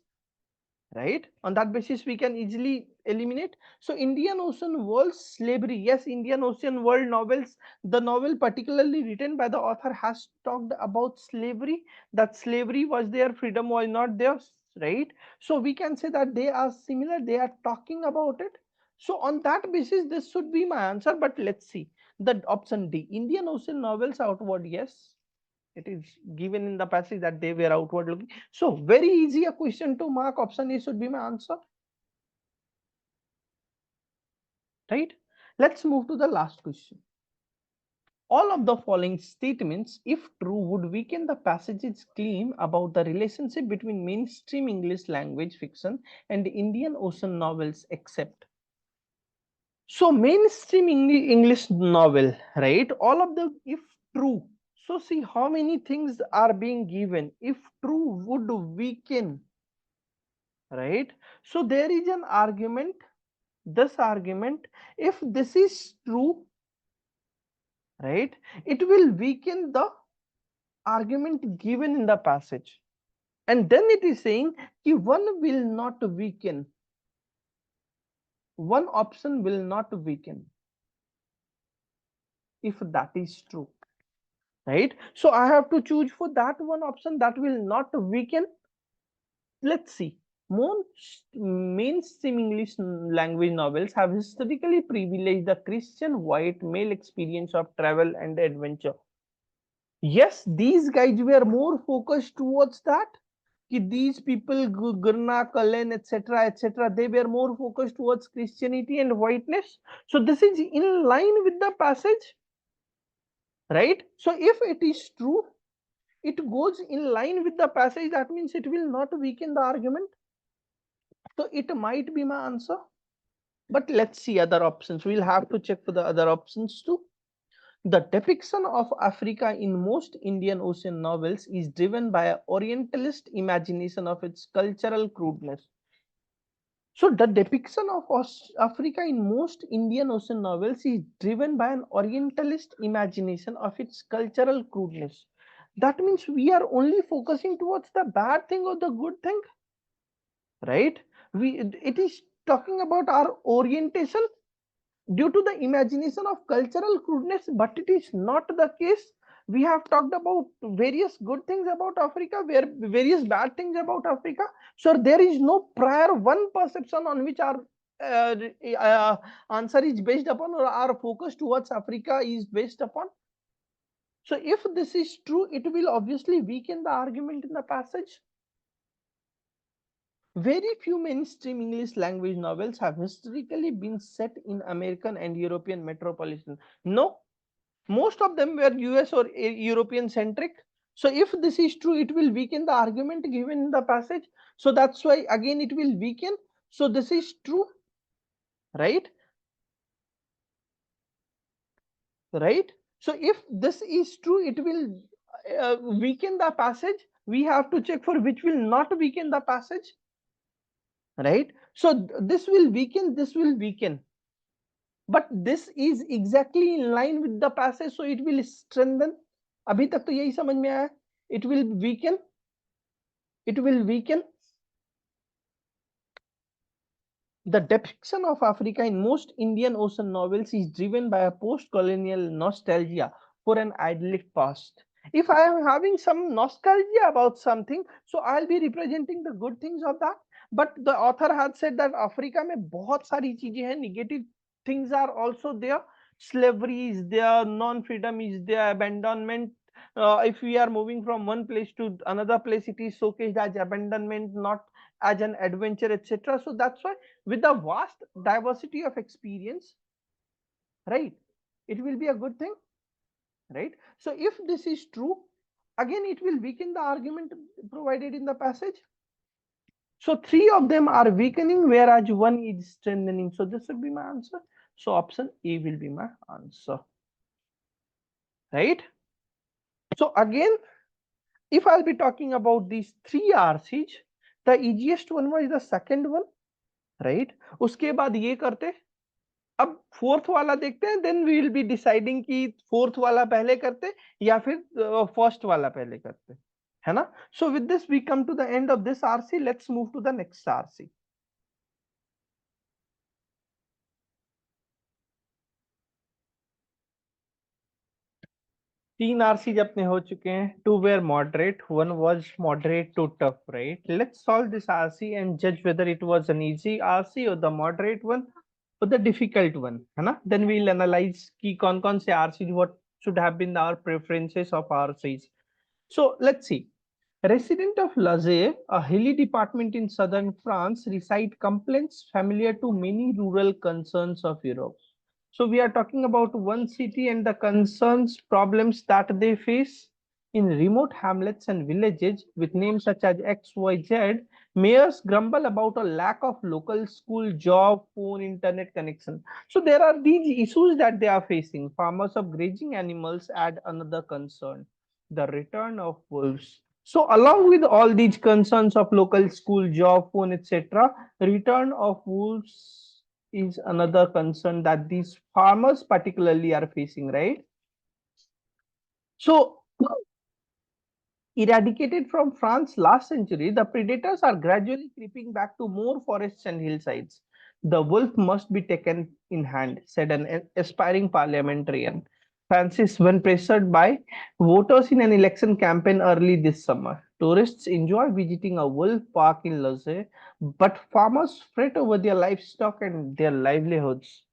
right? On that basis we can easily eliminate. So Indian Ocean World slavery, yes, Indian Ocean World novels, the novel particularly written by the author has talked about slavery, that slavery was there, freedom was not there, right? So we can say that they are similar, they are talking about it. So on that basis this should be my answer. But let's see, the option D, Indian Ocean novels outward, yes, it is given in the passage that they were outward looking. So very easy a question to mark. Option A should be my answer, right? Let's move to the last question. All of the following statements, if true, would weaken the passage's claim about the relationship between mainstream English language fiction and Indian Ocean novels, except. So mainstream English novel, right? All of the, if true. So see how many things are being given. If true, would weaken, right? So there is an argument, this argument, if this is true, right, it will weaken the argument given in the passage, and then it is saying ki one will not weaken, one option will not weaken, if that is true, right? So I have to choose for that one option that will not weaken. Let's see. Most mainstream English language novels have historically privileged the Christian white male experience of travel and adventure. Yes, these guys were more focused towards that. These people, Gurna, Kalen, etc., they were more focused towards Christianity and whiteness. So this is in line with the passage, right? So if it is true, it goes in line with the passage, that means it will not weaken the argument. So it might be my answer. But let's see other options. We'll have to check for the other options too. The depiction of Africa in most Indian Ocean novels is driven by an Orientalist imagination of its cultural crudeness. So the depiction of Africa in most Indian Ocean novels is driven by an Orientalist imagination of its cultural crudeness. That means we are only focusing towards the bad thing or the good thing, right? It is talking about our orientation due to the imagination of cultural crudeness, but it is not the case. We have talked about various good things about Africa, various bad things about Africa. So there is no prior one perception on which our uh, answer is based upon, or our focus towards Africa is based upon. So if this is true, it will obviously weaken the argument in the passage. Very few mainstream English language novels have historically been set in American and European metropolitan. No, most of them were US or European centric. So if this is true, it will weaken the argument given in the passage. So that's why again it will weaken. So this is true, right? Right. So if this is true, it will weaken the passage. We have to check for which will not weaken the passage, right? So this will weaken, this will weaken. But this is exactly in line with the passage, so it will strengthen. अभी तक तो यही समझ में आया. It will weaken. It will weaken. The depiction of Africa in most Indian Ocean novels is driven by a post-colonial nostalgia for an idyllic past. If I am having some nostalgia about something, so I'll be representing the good things of that. But the author had said that Africa में बहुत सारी चीजें हैं, negative things are also there. Slavery is there, non-freedom is there, abandonment. If we are moving from one place to another place, it is showcased as abandonment, not as an adventure, etc. So that's why, with the vast diversity of experience, right, it will be a good thing, right? So if this is true, again it will weaken the argument provided in the passage. So three of them are weakening, whereas one is strengthening. So this will be my answer. So option A will be my answer, right? So again, if I'll be talking about these three RCs, the easiest one was the second one, right? उसके बाद ये करते, अब fourth वाला देखते हैं, then we will be deciding कि fourth वाला पहले करते या फिर फर्स्ट वाला पहले करते, है ना? So with this we come to the end of this RC. Let's move to the next RC. तीन आरसी अपने हो चुके हैं. Two were moderate, one was moderate to tough, right? Let's solve this RC and जज whether it was an easy RC और the moderate one or the difficult one, है ना? Then we'll analyze कि कौन-कौन से RCs, what should have been our preferences of RCs. So let's see. Resident of Lazare, a hilly department in southern France, recite complaints familiar to many rural concerns of Europe. So we are talking about one city and the concerns, problems that they face. In remote hamlets and villages with names such as XYZ, mayors grumble about a lack of local school, job, phone, internet connection. So there are these issues that they are facing. Farmers of grazing animals add another concern, the return of wolves. So along with all these concerns of local school, job, phone, etc., return of wolves is another concern that these farmers particularly are facing, right? So eradicated from France last century, the predators are gradually creeping back to more forests and hillsides. The wolf must be taken in hand, said an aspiring parliamentarian, Francis, when pressured by voters in an election campaign early this summer. Tourists enjoy visiting a wolf park in Lausanne, but farmers fret over their livestock and their livelihoods.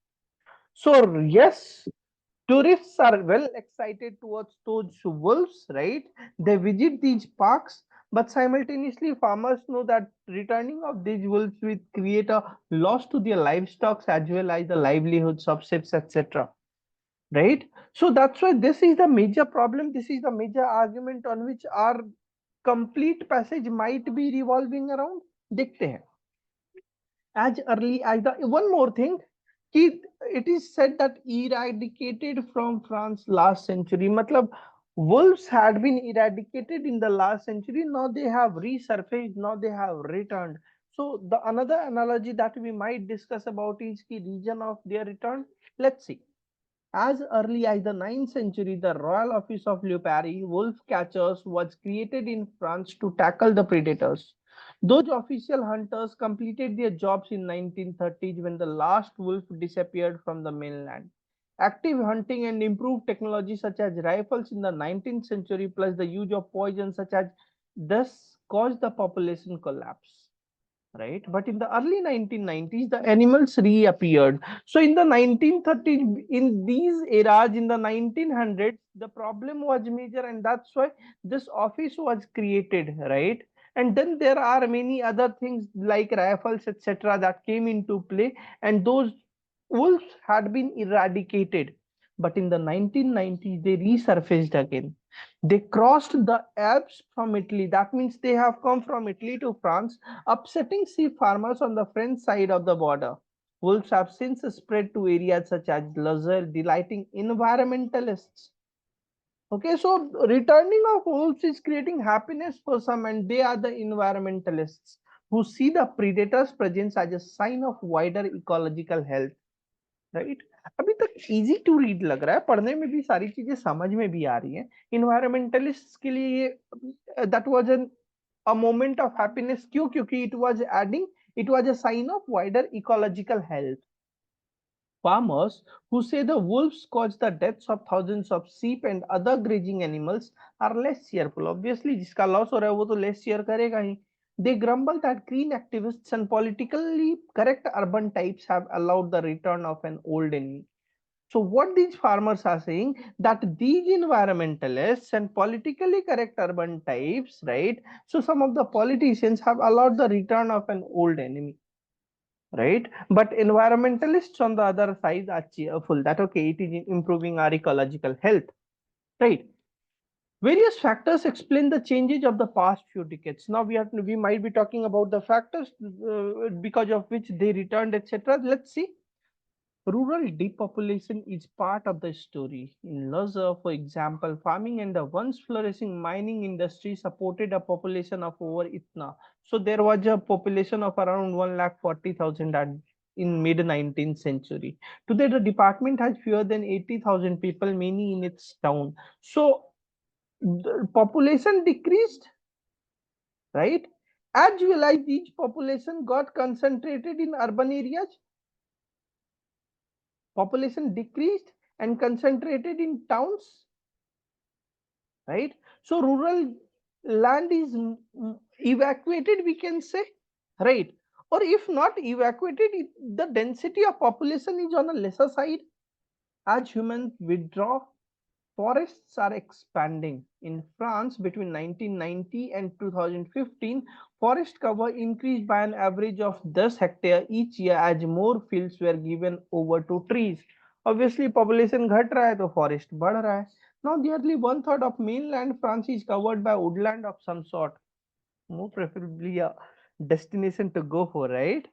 So, yes, tourists are well excited towards those wolves, right? They visit these parks, but simultaneously farmers know that returning of these wolves will create a loss to their livestock as well as the livelihoods of ships, etc. right? So that's why this is the major problem. This is the major argument on which our complete passage might be revolving around. देखते हैं. As early as the one more thing, it is said that eradicated from France last century. Matlab, wolves had been eradicated in the last century. Now they have resurfaced. Now they have returned. So the another analogy that we might discuss about is the region of their return. Let's see. As early as the 9th century, the Royal Office of Leopards, wolf catchers, was created in France to tackle the predators. Those official hunters completed their jobs in 1930s when the last wolf disappeared from the mainland. Active hunting and improved technology such as rifles in the 19th century plus the use of poison such as thus caused the population collapse, right? But in the early 1990s, the animals reappeared. So in the 1930s, in these eras, in the 1900s, the problem was major, and that's why this office was created, right? And then there are many other things like rifles, etc., that came into play, and those wolves had been eradicated. But in the 1990s, they resurfaced again. They crossed the Alps from Italy. That means they have come from Italy to France, upsetting sheep farmers on the French side of the border. Wolves have since spread to areas such as Lazare, delighting environmentalists. Okay, so returning of wolves is creating happiness for some, and they are the environmentalists who see the predator's presence as a sign of wider ecological health. Right. अभी तक easy to read लग रहा है, पढ़ने में भी सारी चीजें समझ में भी आ रही हैं. इन्वायरमेंटलिस्ट के लिए ये that was an a moment of happiness. क्यों? क्योंकि it was adding, it was a sign of wider ecological health. Farmers who say the wolves caused the deaths of thousands of sheep and other grazing animals are less cheerful. Obviously, जिसका loss हो रहा है वो तो less cheer करेगा ही. They grumble that green activists and politically correct urban types have allowed the return of an old enemy. So what these farmers are saying, that these environmentalists and politically correct urban types, right? So some of the politicians have allowed the return of an old enemy, right? But environmentalists on the other side are cheerful that okay, it is improving our ecological health, right? Various factors explain the changes of the past few decades. Now we might be talking about the factors because of which they returned, etc. Let's see. Rural depopulation is part of the story. In Lhasa, for example, farming and the once flourishing mining industry supported a population of over itna. So there was a population of around 1,40,000 in mid 19th century. Today, the department has fewer than 80,000 people, many in its town. So the population decreased, right? As well as each population got concentrated in urban areas, population decreased and concentrated in towns, right? So rural land is evacuated, we can say, right? Or if not evacuated, the density of population is on a lesser side. As humans withdraw, forests are expanding. In France, between 1990 and 2015, forest cover increased by an average of 10 hectares each year as more fields were given over to trees. Obviously, population घट रहा है तो forest बढ़ रहा है. Now, nearly one third of mainland France is covered by woodland of some sort. More preferably a destination to go for, right?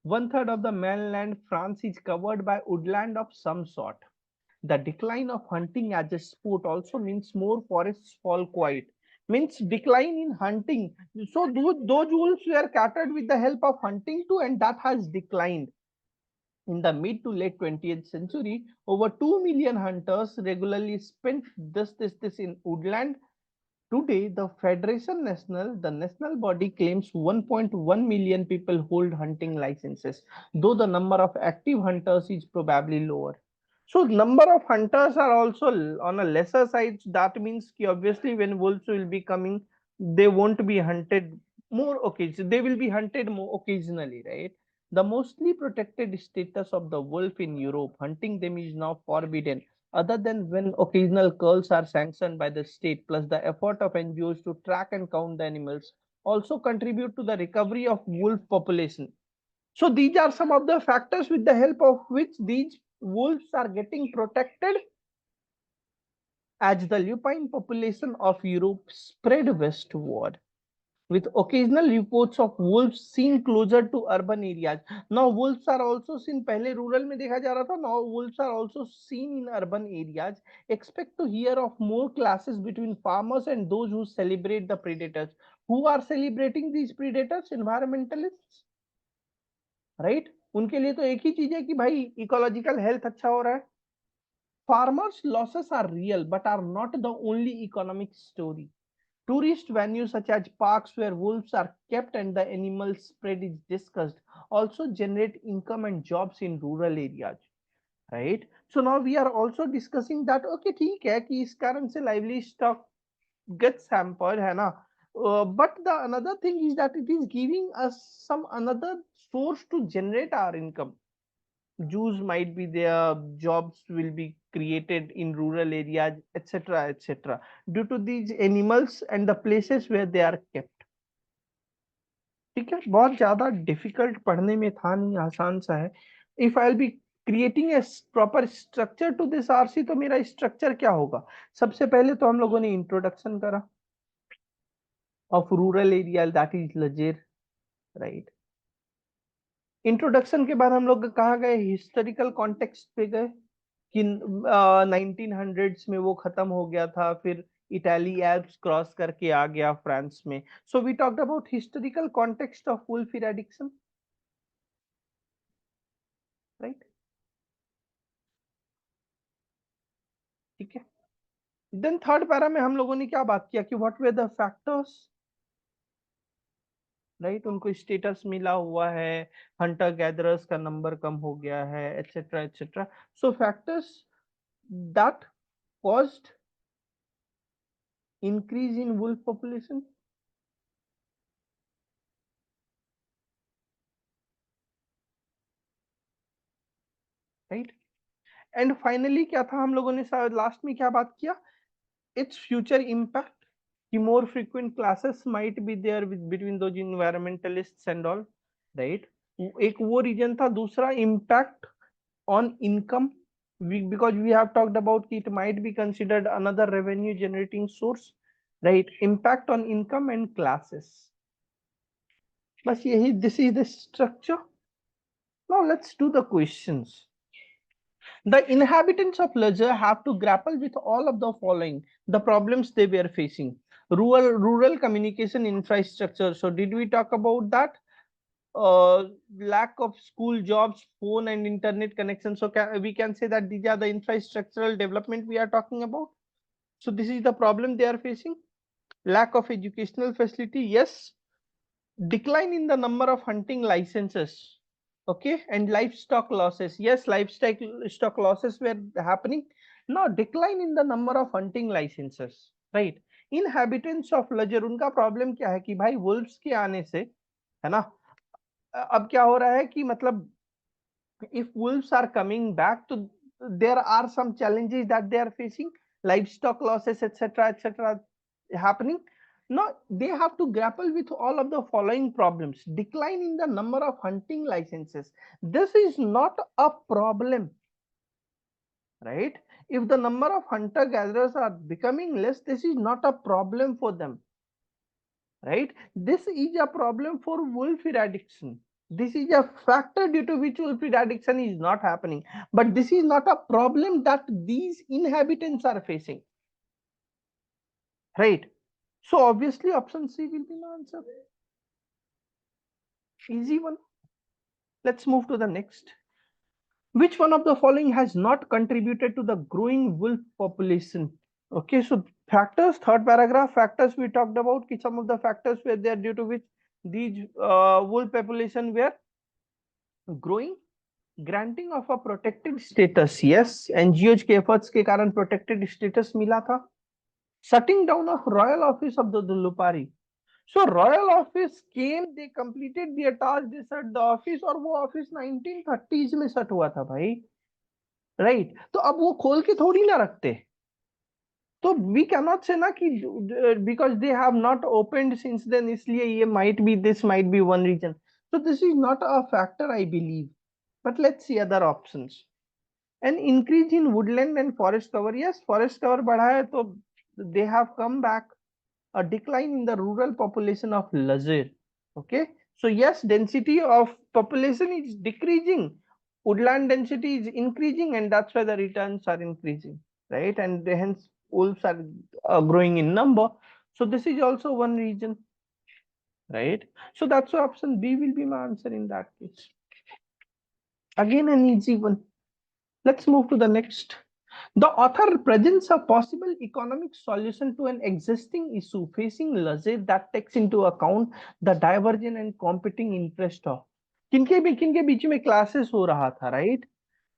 One third of the mainland France is covered by woodland of some sort. The decline of hunting as a sport also means more forests fall quiet. Means decline in hunting. So those wolves were catered with the help of hunting too, and that has declined. In the mid to late 20th century, over 2 million hunters regularly spent this in woodland. Today, the national body claims 1.1 million people hold hunting licenses, though the number of active hunters is probably lower. So, number of hunters are also on a lesser side. That means obviously when wolves will be coming, they won't be hunted more occasionally. They will be hunted more occasionally, right? The mostly protected status of the wolf in Europe, hunting them is now forbidden other than when occasional culls are sanctioned by the state, plus the effort of NGOs to track and count the animals, also contribute to the recovery of wolf population. So these are some of the factors with the help of which these wolves are getting protected. as the lupine population of Europe spread westward, with occasional reports of wolves seen closer to urban areas. Now wolves are also seen, पहले rural में देखा जा रहा था, now wolves are also seen in urban areas. Expect to hear of more clashes between farmers and those who celebrate the predators. Who are celebrating these predators? Environmentalists, right? उनके लिए तो एक ही चीज है कि भाई इकोलॉजिकल हेल्थ अच्छा हो रहा है. Farmers losses are real but are not the only economic story. Tourist venues such as parks where wolves are kept and the animal spread is discussed also generate income and jobs in rural areas, right? So now we are also discussing that okay ठीक है कि इस कारण से livestock gets hampered है ना. But the another thing is that it is giving us some another source to generate our income. Jews might be there, jobs will be created in rural areas, etc., etc., due to these animals and the places where they are kept. ठीक है, बहुत ज्यादा difficult पढ़ने में था नहीं, आसान सा है. If I will be creating a proper structure to this RC, तो मेरा स्ट्रक्चर क्या होगा? सबसे पहले तो हम लोगों ने इंट्रोडक्शन करा of rural area, that is लजेर, राइट. इंट्रोडक्शन के बाद हम लोग कहाँ गए? हिस्टोरिकल कॉन्टेक्स्ट पे गए कि 1900s में वो खत्म हो गया था, फिर इटाली एल्प्स क्रॉस करके आ गया फ्रांस में. So we talked about historical context of wolf eradication, right. ठीक है. देन थर्ड पैरा में हम लोगों ने क्या बात किया कि what were the factors, right. उनको स्टेटस मिला हुआ है, हंटर गैदरर्स का नंबर कम हो गया है, etcetera etcetera. So factors that caused increase in wolf population, right. And finally क्या था हम लोगों ने लास्ट में क्या बात किया? इट्स फ्यूचर इम्पैक्ट, कि more frequent classes might be there between those environmentalists and all, right. एक वो रीजन था. दूसरा impact on income, because we have talked about it might be considered another revenue generating source, right. Impact on income and classes. बस यही, this is the structure. Now let's do the questions. The inhabitants of Leisure have to grapple with all of the following, the problems they were facing. Rural communication infrastructure. So did we talk about that? Lack of school, jobs, phone and internet connection. So we can say that these are the infrastructural development we are talking about. So this is the problem they are facing. Lack of educational facility, yes. Decline in the number of hunting licenses, okay, and livestock losses, yes, livestock losses were happening. Now decline in the number of hunting licenses, right. Inhabitants of Lajer, उनका problem क्या है कि भाई wolves के आने से, है ना, अब क्या हो रहा है कि मतलब if wolves are coming back to, there are some challenges that they are facing, livestock losses, etc., etc., happening. Now they have to grapple with all of the following problems. Decline in the number of hunting licenses, this is not a problem, right. If the number of hunter gatherers are becoming less, this is not a problem for them, right. This is a problem for wolf eradication. This is a factor due to which wolf eradication is not happening, but this is not a problem that these inhabitants are facing, right. So obviously option C will be the answer. Easy one. Let's move to the next. Which one of the following has not contributed to the growing wolf population? Okay, so factors, third paragraph, factors we talked about, some of the factors were there due to which these wolf population were growing. Granting of a protected status, yes, NGOs के efforts के कारण protected status मिला था. Shutting down of royal office of the Dullupari. So royal office came, they completed their task, they shut the office, और वो office 1930s में shut हुआ था भाई, right. तो अब वो खोल के थोड़ी ना रखते. तो we cannot say ना कि because they have not opened since then इसलिए ये might be, this might be one reason. So this is not a factor I believe. But let's see other options. An increase in woodland and forest cover. Yes, forest cover बढ़ा है तो they have come back. A decline in the rural population of Lazir. Okay, so yes, density of population is decreasing, woodland density is increasing, and that's why the returns are increasing, right? And hence wolves are growing in number. So this is also one reason, right? So that's why option B will be my answer in that case. Again, an easy one. Let's move to the next. The author presents a possible economic solution to an existing issue facing Lazir that takes into account the divergent and competing interest of किनके बीच में classes हो रहा था, right?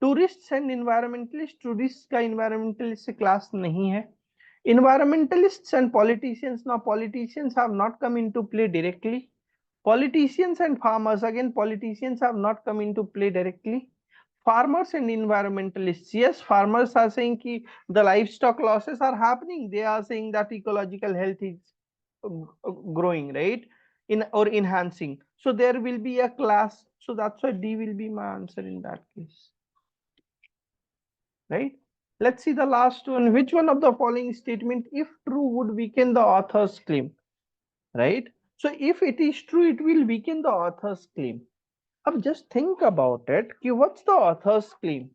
Tourist and environmentalist. Tourist का environmentalist से class नहीं है. Environmentalists and politicians. Now politicians have not come into play directly. Politicians and farmers. Again, politicians have not come into play directly. Farmers and environmentalists. Yes, farmers are saying ki the livestock losses are happening. They are saying that ecological health is growing, right? In or enhancing. So there will be a class. So that's why D will be my answer in that case, right? Let's see the last one. Which one of the following statement, if true, would weaken the author's claim, right? So if it is true, it will weaken the author's claim. Now just think about it. What's the author's claim?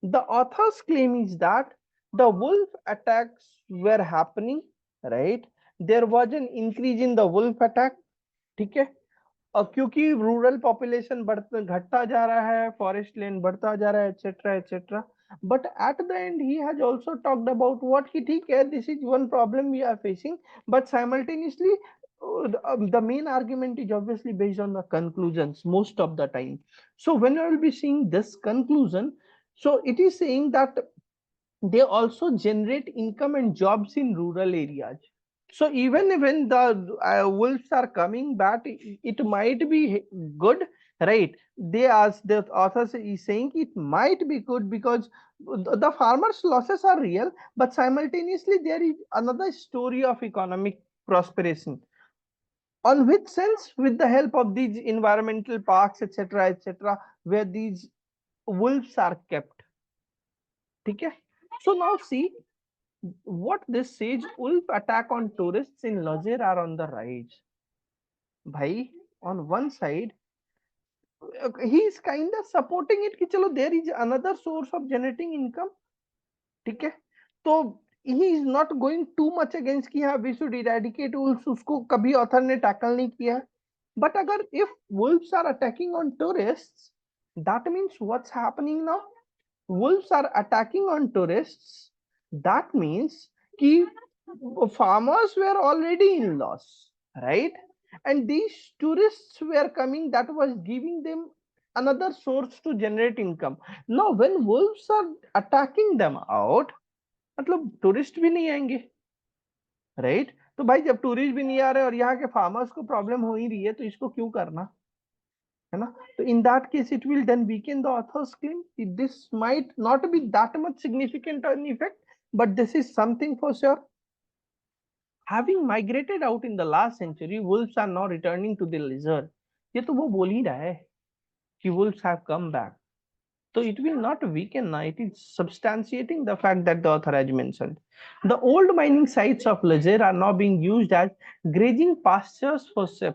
The author's claim is that the wolf attacks were happening, right? There was an increase in the wolf attack. ठीक है, और क्योंकि rural population घटता जा रहा है, forest land बढ़ता जा रहा है, etcetera etcetera. But at the end he has also talked about what कि ठीक है, this is one problem we are facing, but simultaneously the main argument is obviously based on the conclusions most of the time. So when I will be seeing this conclusion, so it is saying that they also generate income and jobs in rural areas. So even when the wolves are coming back, it might be good, right? They, as the author is saying, it might be good because the farmers' losses are real, but simultaneously there is another story of economic prosperity. On which sense? With the help of these environmental parks, etc., where these wolves are kept. Okay? So now see what this says. Wolf attack on tourists in Lazir are on the rise. Bhai, on one side, he is kind of supporting it कि चलो there is another source of generating income. ठीक है, तो he is not going too much against कि हाँ we should eradicate wolves. उसको कभी author ने tackle नहीं किया. But अगर if wolves are attacking on tourists, that means what's happening now? Wolves are attacking on tourists. That means कि farmers were already in loss, right? And these tourists were coming, that was giving them another source to generate income. Now when wolves are attacking them out, मतलब tourist भी नहीं आएंगे, right? तो भाई जब tourist भी नहीं आ रहे और यहाँ के फार्मर्स को प्रॉब्लम हो ही रही है, तो इसको क्यों करना है ना? तो in that case it will then weaken the author's claim. This might not be that much significant an effect, but this is something for sure. Having migrated out in the last century, wolves are now returning to the lizard. ये तो वो बोल ही रहा है कि wolves have come back. So it will not weaken, it is substantiating the fact that the author has mentioned. The old mining sites of Lazare are now being used as grazing pastures for sheep.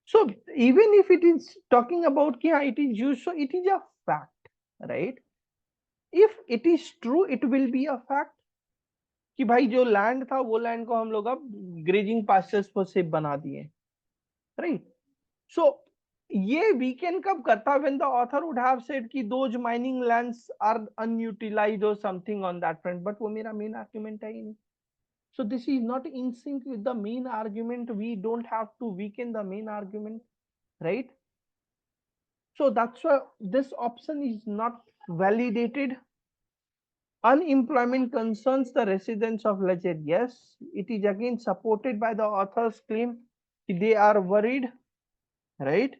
So even if it is talking about कि हाँ it is used, so it is a fact, right? If it is true, it will be a fact कि भाई जो land था वो land को हम लोग अब ग्रेजिंग पास्चर्स फॉर शेप बना दिए, राइट? सो ये वीकेंड कब करता? When the author would have said कि those mining lands are unutilised और something on that front, but वो मेरा मेन आर्गुमेंट है ही नहीं. So this is not in sync with the main argument. We don't have to weaken the main argument, right? So that's why this option is not validated. Unemployment concerns the residents of Lajet. Yes, it is again supported by the author's claim. They are worried, right?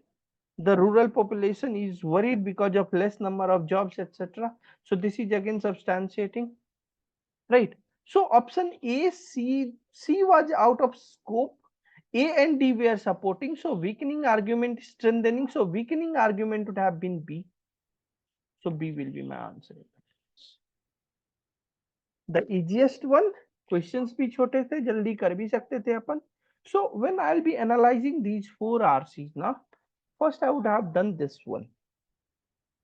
The rural population is worried because of less number of jobs, etc. So this is again substantiating, right? So option A, C was out of scope. A and D were supporting. So weakening argument, strengthening. So weakening argument would have been B. So B will be my answer. The easiest one, questions भी छोटे थे, जल्दी कर भी सकते थे अपन. So when I'll be analyzing these 4 RCs now, first I would have done this one,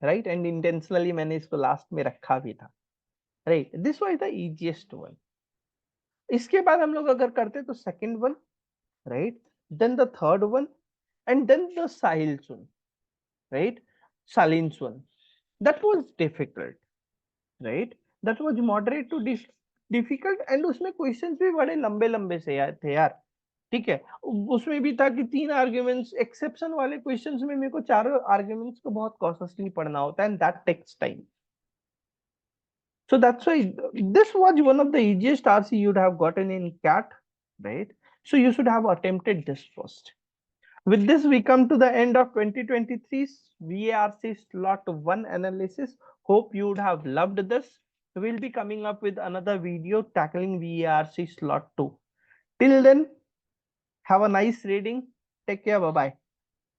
right? And intentionally मैंने इसको last में रखा भी था, right? This was the easiest one. इसके बाद हम लोग अगर करते तो second one, right? Then the third one, and then the Sahil's one, right? Salin's one. That was difficult, right? That was moderate to difficult, and उसमें questions भी बड़े लंबे लंबे से यार थे यार. ठीक है, उसमें भी था कि 3 आर्ग्यूमेंट्स, एक्सेप्शन वाले क्वेश्चंस में मेरे को 4 आर्ग्यूमेंट्स को बहुत कॉन्शियसली पढ़ना होता है, and that takes time. So that's why this was one of the easiest RC you'd have gotten in CAT, right? So you should have attempted this first. With this, we come to the end of 2023's VARC slot 1 analysis. Hope you would have loved this. We'll be coming up with another video tackling VARC slot 2. Till then, have a nice reading. Take care. Bye-bye.